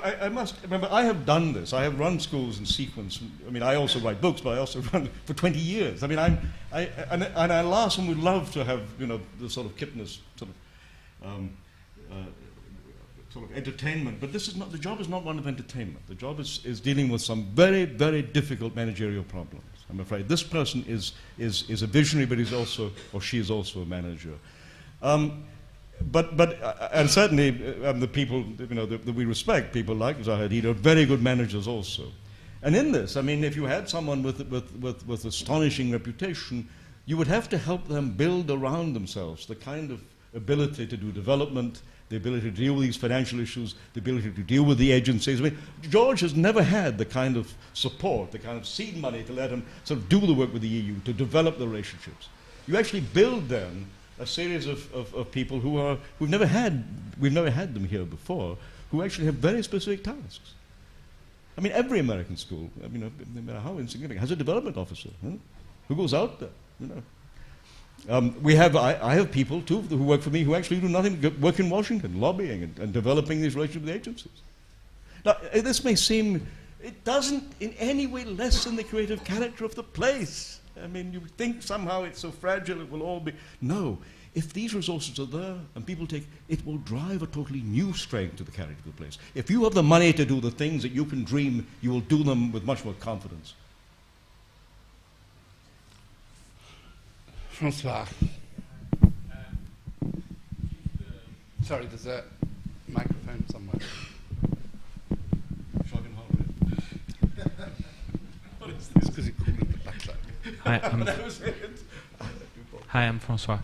I must remember, I have done this. I have run schools in sequence. I mean, I also write books, but I also run for 20 years. I mean, I last one would love to have, the sort of Kipnis sort of entertainment, but this is not, the job is not one of entertainment. The job is dealing with some very, very difficult managerial problems. I'm afraid this person is a visionary, but he's also, or she is also a manager. And certainly the people that we respect, people like Zahid, are very good managers also. And in this, I mean, if you had someone with astonishing reputation, you would have to help them build around themselves the kind of ability to do development, the ability to deal with these financial issues, the ability to deal with the agencies. I mean, George has never had the kind of support, the kind of seed money to let him sort of do the work with the EU, to develop the relationships. You actually build then a series of people we've never had them here before, who actually have very specific tasks. I mean, every American school, no matter how insignificant, has a development officer who goes out there, I have people too who work for me who actually do nothing but work in Washington, lobbying and developing these relationships with agencies. Now, this may seem, it doesn't in any way lessen the creative character of the place. I mean, you think somehow it's so fragile it will all be. No, if these resources are there and people take, it will drive a totally new strength to the character of the place. If you have the money to do the things that you can dream, you will do them with much more confidence. Francois. The Sorry, there's a microphone somewhere. Shall I can hold it? What is It's because you called it the butler. Hi, I'm Francois.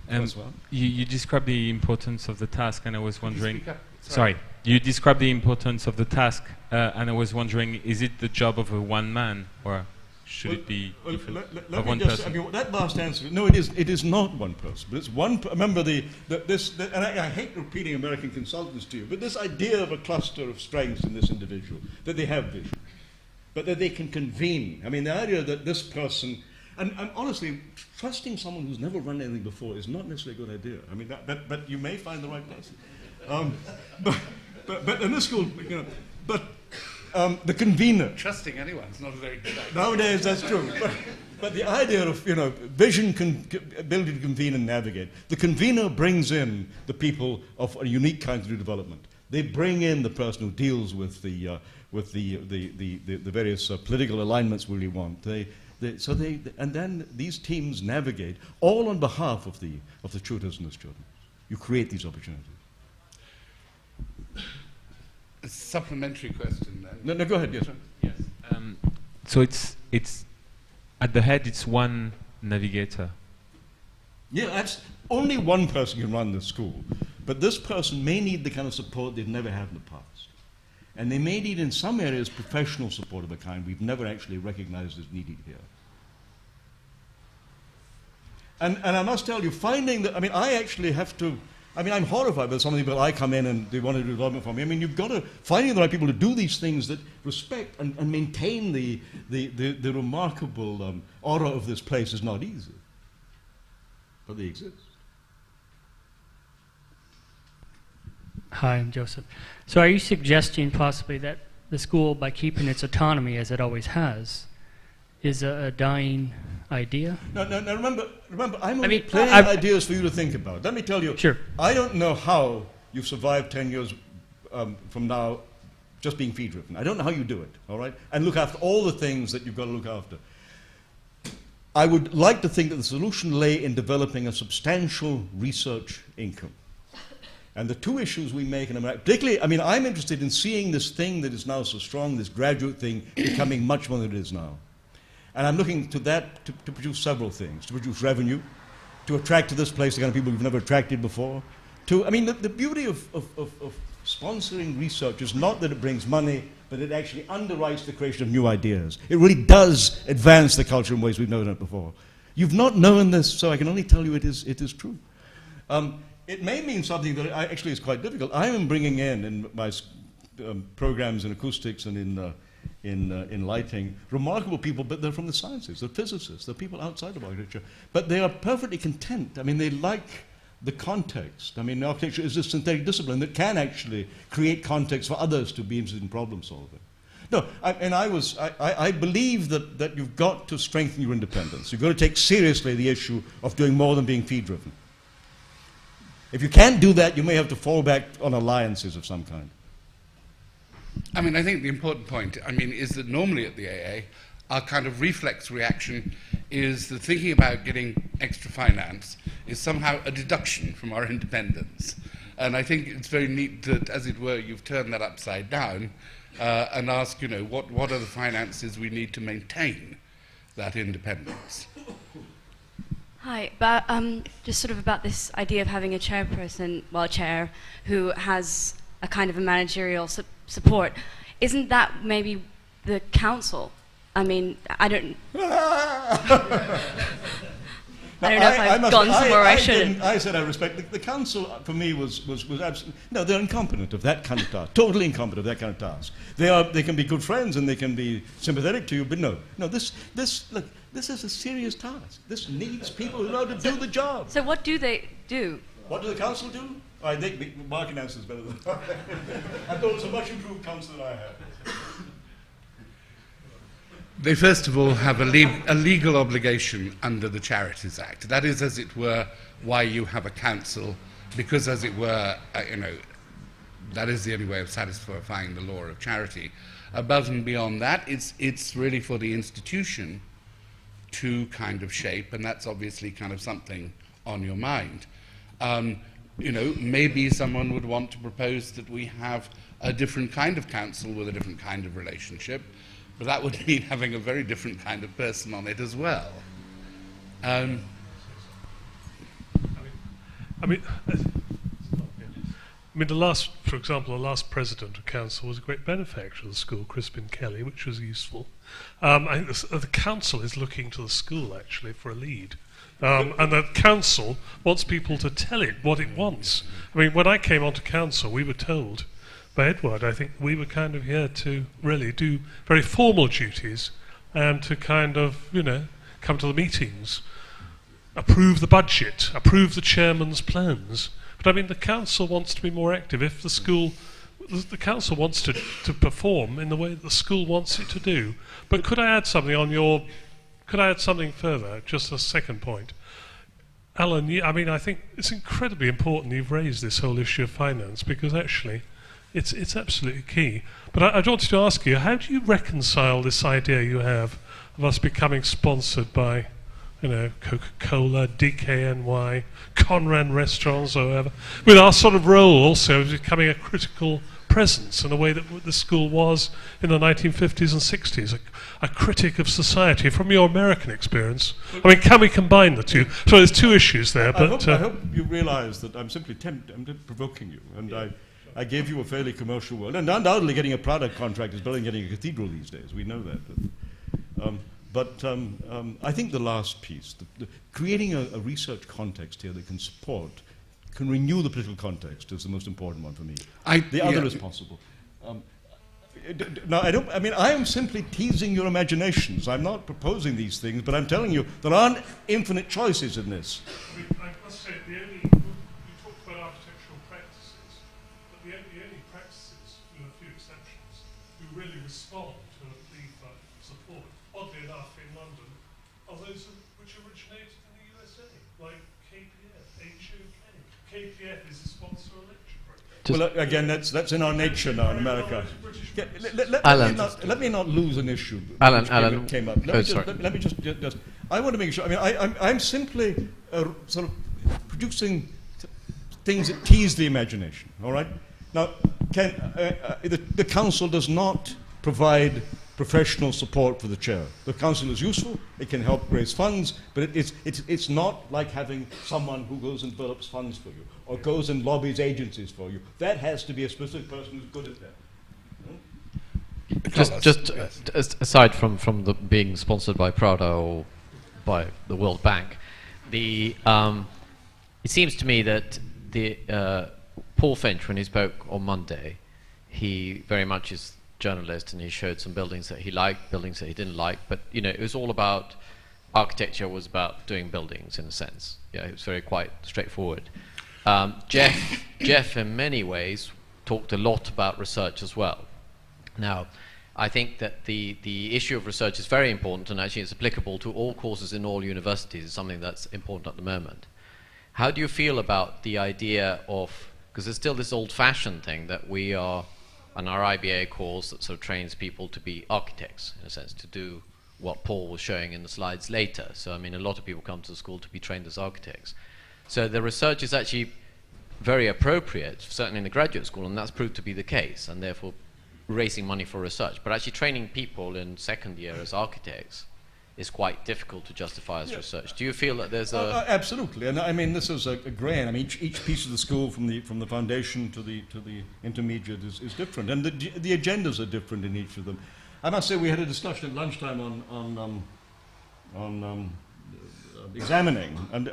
Francois? You described the importance of the task, and I was wondering. Speak up. Sorry, you described the importance of the task, and I was wondering: is it the job of a one man, or should it be let of me one just, person? I mean, that last answer, no, it is not one person, but it's one, remember and I hate repeating American consultants to you, but this idea of a cluster of strengths in this individual, that they have vision, but that they can convene. I mean, the idea that this person, and honestly, trusting someone who's never run anything before is not necessarily a good idea. I mean, but you may find the right person. But in this school, you know, the convener. Trusting anyone is not a very good idea. Nowadays, that's true. But the idea of, you know, vision, ability to convene and navigate. The convener brings in the people of a unique kind of new development. They bring in the person who deals with the various political alignments we want. And then these teams navigate all on behalf of the tutors and the students. You create these opportunities. A supplementary question then. No, go ahead. Yes. Yes. So it's at the head. It's one navigator. Yeah, that's only one person can run the school, but this person may need the kind of support they've never had in the past, and they may need, in some areas, professional support of a kind we've never actually recognized as needed here. And I must tell you, finding that, I mean, I actually have to. I mean, I'm horrified by some of the people I come in and they want to do development for me. I mean, you've got to finding the right people to do these things that respect and maintain the remarkable aura of this place is not easy, but they exist. Hi, I'm Joseph. So are you suggesting possibly that the school, by keeping its autonomy as it always has, is a dying idea? No, remember, I'm only playing ideas for you to think about. Let me tell you, Sure. I don't know how you've survived 10 years from now just being fee-driven. I don't know how you do it, all right? And look after all the things that you've got to look after. I would like to think that the solution lay in developing a substantial research income. And the two issues we make in America, particularly, I mean, I'm interested in seeing this thing that is now so strong, this graduate thing, becoming much more than it is now. And I'm looking to that to produce several things, to produce revenue, to attract to this place the kind of people we've never attracted before. I mean, the beauty of sponsoring research is not that it brings money, but it actually underwrites the creation of new ideas. It really does advance the culture in ways we've never done it before. You've not known this, so I can only tell you it is true. It may mean something that actually is quite difficult. I am bringing in my programs in acoustics and in lighting, remarkable people, but they're from the sciences, they're physicists, they're people outside of architecture. But they are perfectly content. I mean, they like the context. I mean, architecture is a synthetic discipline that can actually create context for others to be interested in problem solving. No, I believe that you've got to strengthen your independence. You've got to take seriously the issue of doing more than being fee-driven. If you can't do that, you may have to fall back on alliances of some kind. I mean, I think the important point, I mean, is that normally at the AA, our kind of reflex reaction is that thinking about getting extra finance is somehow a deduction from our independence. And I think it's very neat that, as it were, you've turned that upside down and asked, you know, what are the finances we need to maintain that independence? Hi, but just sort of about this idea of having a chairperson, well, a chair, who has a kind of a managerial support. Isn't that maybe the council? I mean, I don't know if I've gone somewhere I shouldn't. I said I respect. The council, for me, was absolutely... No, they're incompetent of that kind of task. Totally incompetent of that kind of task. They can be good friends and they can be sympathetic to you, but no, this is a serious task. This needs people who know how to do the job. So what do they do? What does the council do? I think Mark answers better than I. I thought it's a much improved council than I have. They first of all have a legal obligation under the Charities Act. That is, as it were, why you have a council, because, as it were, that is the only way of satisfying the law of charity. Above and beyond that, it's really for the institution to kind of shape, and that's obviously kind of something on your mind. maybe someone would want to propose that we have a different kind of council with a different kind of relationship, but that would mean having a very different kind of person on it as well. For example, the last president of council was a great benefactor of the school, Crispin Kelly, which was useful. I think the council is looking to the school, actually, for a lead. And the council wants people to tell it what it wants. I mean, when I came onto council, we were told by Edward, I think we were kind of here to really do very formal duties and to kind of, come to the meetings, approve the budget, approve the chairman's plans. But I mean, the council wants to be more active. If the council wants to perform in the way that the school wants it to do. But could I add something further? Just a second point. Alan, I think it's incredibly important you've raised this whole issue of finance, because actually it's absolutely key. But I wanted to ask you, how do you reconcile this idea you have of us becoming sponsored by Coca-Cola, DKNY, Conran restaurants or whatever, with our sort of role also of becoming a critical presence in a way that the school was in the 1950s and 60s, a critic of society. From your American experience, I mean, can we combine the two? So there's two issues there. But I hope you realise that I'm simply provoking you, and I gave you a fairly commercial world, and undoubtedly getting a product contract is better than getting a cathedral these days. We know that. But I think the last piece, creating a research context here that can renew the political context is the most important one for me. The other is possible. Now, I am simply teasing your imaginations. I'm not proposing these things, but I'm telling you there aren't infinite choices in this. I must say, you talked about architectural practices, but the only practices, with a few exceptions, who really respond to a plea for support, oddly enough, in London, are those which originated in the USA, like KPF, HOK. KPF is a sponsor of lecture program. Well, again, that's in our nature now in America. Let me not lose an issue. Alan, came up. Let me just. I want to make sure. I'm simply sort of producing things that tease the imagination. All right. Now, the council does not provide professional support for the chair. The council is useful, it can help raise funds, but it's not like having someone who goes and develops funds for you, or goes and lobbies agencies for you. That has to be a specific person who's good at that. Just aside from the being sponsored by Prada or by the World Bank, it seems to me that Paul Finch, when he spoke on Monday, he very much is journalist, and he showed some buildings that he liked, buildings that he didn't like, but it was all about architecture, was about doing buildings in a sense. It was very quite straightforward. Jeff in many ways talked a lot about research as well. Now, I think that the issue of research is very important, and actually it's applicable to all courses in all universities. It's something that's important at the moment. How do you feel about the idea of, because there's still this old-fashioned thing that we are on our IBA course that sort of trains people to be architects, in a sense, to do what Paul was showing in the slides later. So, a lot of people come to the school to be trained as architects. So the research is actually very appropriate, certainly in the graduate school, and that's proved to be the case, and therefore raising money for research. But actually training people in second year as architects is quite difficult to justify as research. Do you feel that there's a... Absolutely, and this is a grain. Each piece of the school, from the foundation to the intermediate, is different, and the agendas are different in each of them. I must say, we had a discussion at lunchtime on examining, and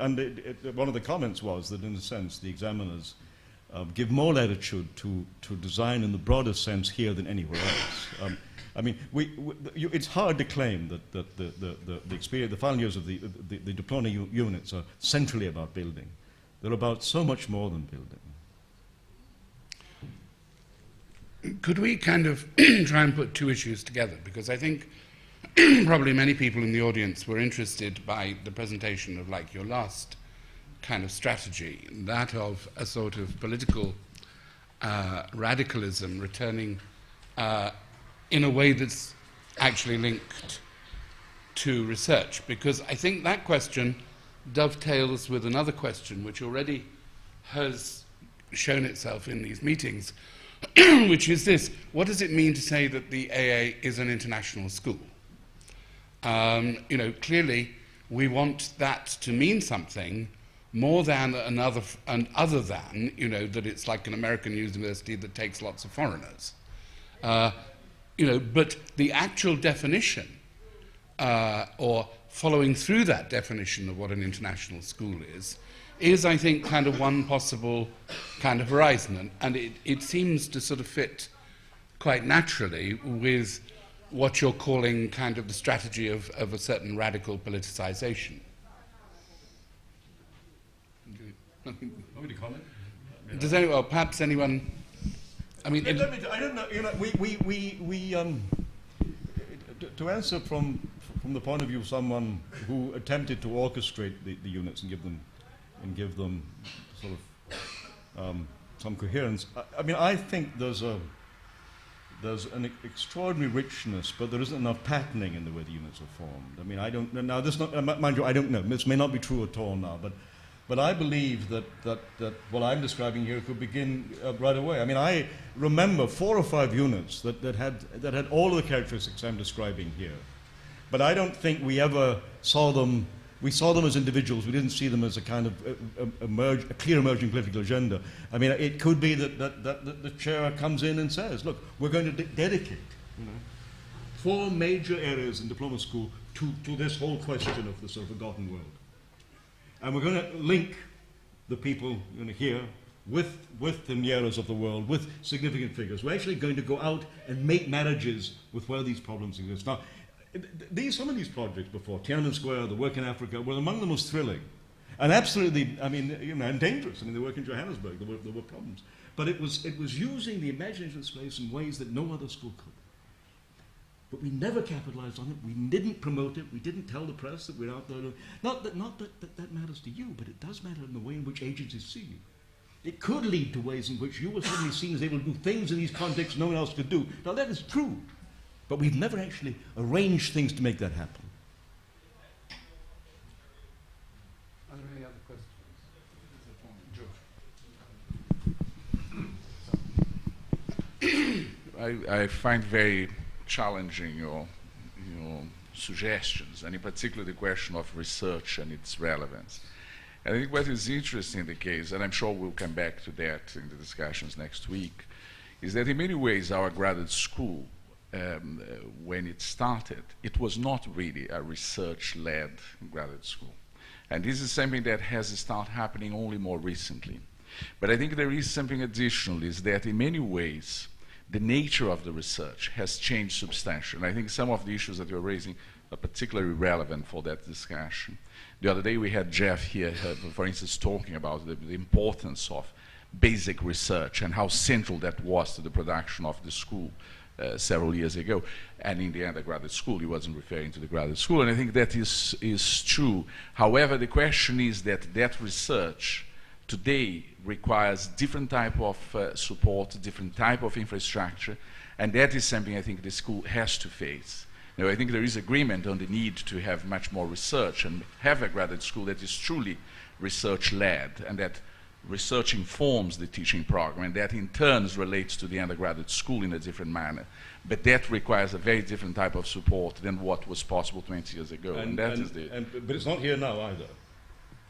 one of the comments was that, in a sense, the examiners give more latitude to design in the broadest sense here than anywhere else. It's hard to claim that the experience, the final years of the diploma units are centrally about building. They're about so much more than building. Could we kind of try and put two issues together? Because I think probably many people in the audience were interested by the presentation of, like, your last kind of strategy, that of a sort of political radicalism returning in a way that's actually linked to research. Because I think that question dovetails with another question which already has shown itself in these meetings, which is this: what does it mean to say that the AA is an international school? Clearly we want that to mean something more than other than, that it's like an American university that takes lots of foreigners. But the actual definition, or following through that definition of what an international school is, I think, kind of one possible kind of horizon. And it seems to sort of fit quite naturally with what you're calling kind of the strategy of a certain radical politicization. Want me to comment? Does anyone, or perhaps anyone? I mean, I don't know. To answer from the point of view of someone who attempted to orchestrate the units and give them sort of some coherence. I mean, I think there's an extraordinary richness, but there isn't enough patterning in the way the units are formed. I mean, I don't know. Now, this not, mind you, I don't know. This may not be true at all now, but I believe that what I'm describing here could begin right away. I mean, I remember 4 or 5 units that had all of the characteristics I'm describing here, but I don't think we ever saw them. We saw them as individuals. We didn't see them as a kind of a clear emerging political agenda. I mean, it could be that the chair comes in and says, look, we're going to dedicate 4 major areas in diploma school to this whole question of the sort of forgotten world. And we're going to link the people here with the Nieras of the world, with significant figures. We're actually going to go out and make marriages with where these problems exist. Now, some of these projects before, Tiananmen Square, the work in Africa, were among the most thrilling. And absolutely, I mean, and dangerous. I mean, the work in Johannesburg, there were problems. But it was using the imagination of space in ways that no other school could. But we never capitalized on it. We didn't promote it. We didn't tell the press that we're out there. Not that matters to you, but it does matter in the way in which agencies see you. It could lead to ways in which you were suddenly seen as able to do things in these contexts no one else could do. Now, that is true. But we've never actually arranged things to make that happen. Are there any other questions? I find very challenging your suggestions, and in particular the question of research and its relevance. And I think what is interesting in the case, and I'm sure we'll come back to that in the discussions next week, is that in many ways our graduate school, when it started, it was not really a research-led graduate school. And this is something that has started happening only more recently. But I think there is something additional, is that in many ways, the nature of the research has changed substantially. And I think some of the issues that you're raising are particularly relevant for that discussion. The other day we had Jeff here, for instance, talking about the importance of basic research and how central that was to the production of the school several years ago. And in the undergraduate school, he wasn't referring to the graduate school, and I think that is true. However, the question is that research today requires different type of support, different type of infrastructure, and that is something I think the school has to face. Now, I think there is agreement on the need to have much more research and have a graduate school that is truly research-led, and that research informs the teaching program, and that in turn relates to the undergraduate school in a different manner. But that requires a very different type of support than what was possible 20 years ago. But it's not here now either.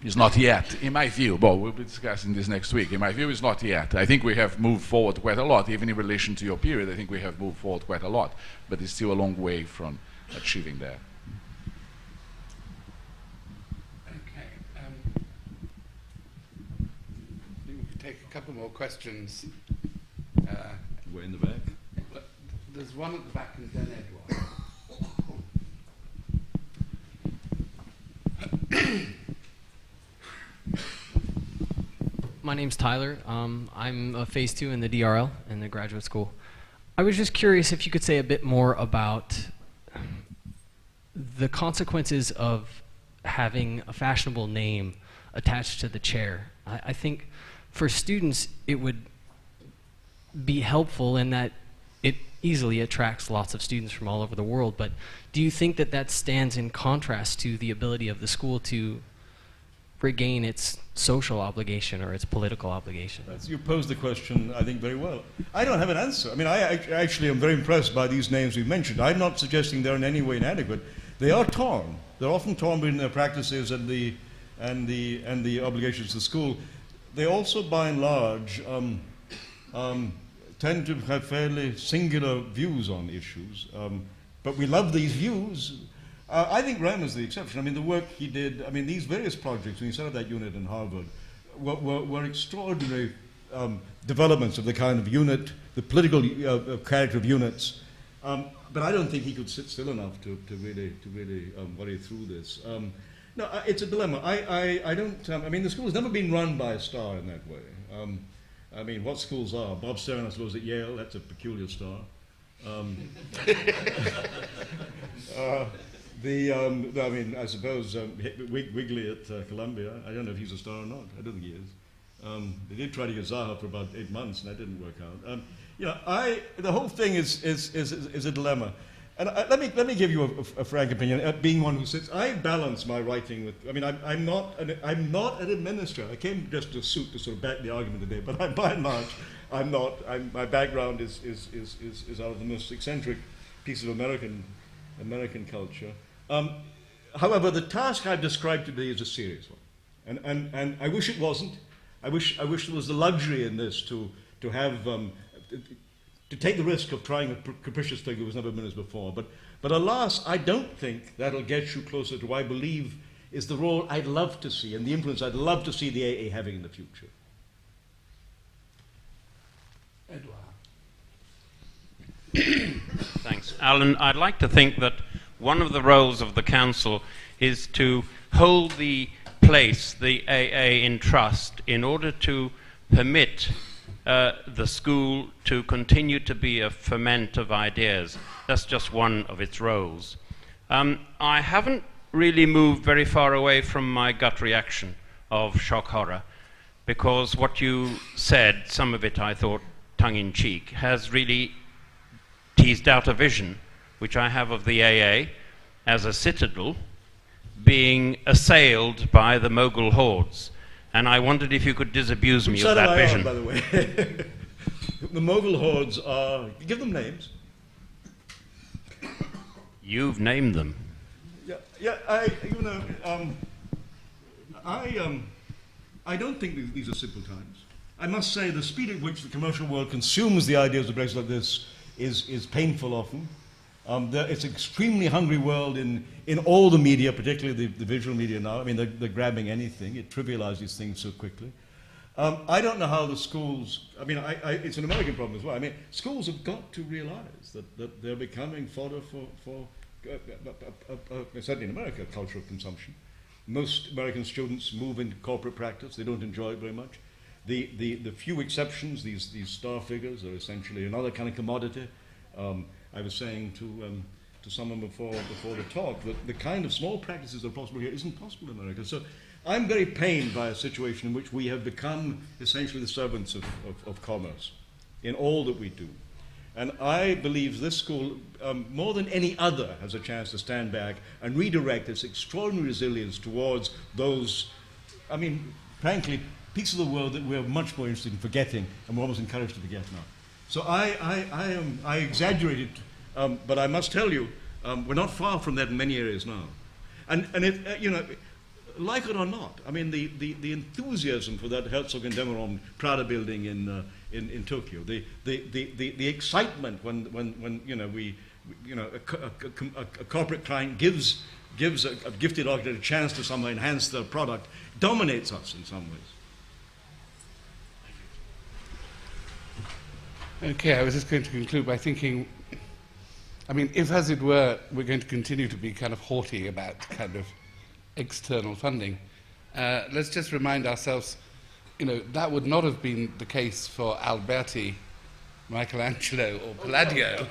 It's not yet, in my view. Well, we'll be discussing this next week. In my view, it's not yet. I think we have moved forward quite a lot, even in relation to your period. I think we have moved forward quite a lot, but it's still a long way from achieving that. Okay. We can take a couple more questions. We're in the back. There's one at the back and then Edward. My name's Tyler. I'm a phase 2 in the DRL in the graduate school. I was just curious if you could say a bit more about the consequences of having a fashionable name attached to the chair. I think for students it would be helpful in that it easily attracts lots of students from all over the world, but do you think that stands in contrast to the ability of the school to regain its social obligation or its political obligation? You posed the question, I think, very well. I don't have an answer. I mean, I actually am very impressed by these names we've mentioned. I'm not suggesting they're in any way inadequate. They are torn. They're often torn between their practices and the obligations to the school. They also, by and large, tend to have fairly singular views on issues. But we love these views. I think Rem is the exception. I mean, the work he did, I mean, these various projects, when he set up that unit in Harvard, were extraordinary developments of the kind of unit, the political character of units. But I don't think he could sit still enough to really worry through this. No, it's a dilemma. I don't, I mean, the school has never been run by a star in that way. I mean, what schools are? Bob Stern, I suppose, at Yale, that's a peculiar star. I mean, I suppose Wigley at Columbia, I don't know if he's a star or not. I don't think he is. They did try to get Zaha for about 8 months, and that didn't work out. You know, the whole thing is a dilemma. And let me give you a frank opinion. Being one who sits, I balance my writing with. I mean, I'm not an administrator. I came just to suit to sort of back the argument today, but by and large, I'm not. My background is out of the most eccentric piece of American culture. However, the task I've described today is a serious one, and I wish it wasn't. I wish there was the luxury in this to have to take the risk of trying a capricious thing that was never been as before. But alas, I don't think that'll get you closer to what I believe is the role I'd love to see and the influence I'd love to see the AA having in the future. Thanks. Alan, I'd like to think that one of the roles of the Council is to hold the place, the AA, in trust in order to permit the school to continue to be a ferment of ideas. That's just one of its roles. I haven't really moved very far away from my gut reaction of shock horror, because what you said, some of it I thought tongue-in-cheek, has really teased out a vision which I have of the AA as a citadel being assailed by the Mogul hordes. And I wondered if you could disabuse me of that vision. By the way, the Mogul hordes are. Give them names. You've named them. Yeah. I don't think these are simple times. I must say the speed at which the commercial world consumes the ideas of places like this is painful often. It's an extremely hungry world in all the media, particularly the visual media now. I mean, they're grabbing anything. It trivializes things so quickly. I don't know how the schools, I mean, it's an American problem as well. I mean, schools have got to realize that they're becoming fodder for certainly in America, a culture of consumption. Most American students move into corporate practice. They don't enjoy it very much. The few exceptions, these star figures, are essentially another kind of commodity. I was saying to someone before the talk that the kind of small practices that are possible here isn't possible in America. So I'm very pained by a situation in which we have become essentially the servants of commerce in all that we do. And I believe this school, more than any other, has a chance to stand back and redirect its extraordinary resilience towards those, I mean, frankly, pieces of the world that we're much more interested in forgetting and we're almost encouraged to forget now. So I exaggerated, but I must tell you, we're not far from that in many areas now. And it, you know, like it or not, I mean, the enthusiasm for that Herzog and Demeron Prada building in Tokyo, the excitement when you know a corporate client gives a gifted architect a chance to somehow enhance their product, dominates us in some ways. Okay, I was just going to conclude by thinking, I mean, if, as it were, we're going to continue to be kind of haughty about kind of external funding, let's just remind ourselves, you know, that would not have been the case for Alberti, Michelangelo, or Palladio,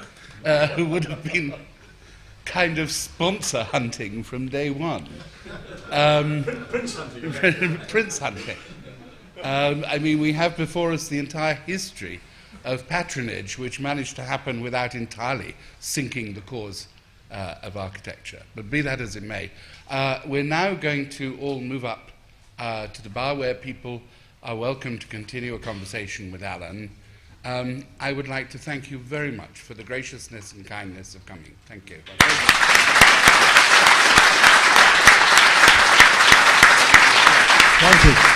who would have been kind of sponsor hunting from day one. Prince hunting. Prince hunting. I mean, we have before us the entire history of patronage, which managed to happen without entirely sinking the cause of architecture. But be that as it may, we're now going to all move up to the bar where people are welcome to continue a conversation with Alan. I would like to thank you very much for the graciousness and kindness of coming. Thank you. Thank you.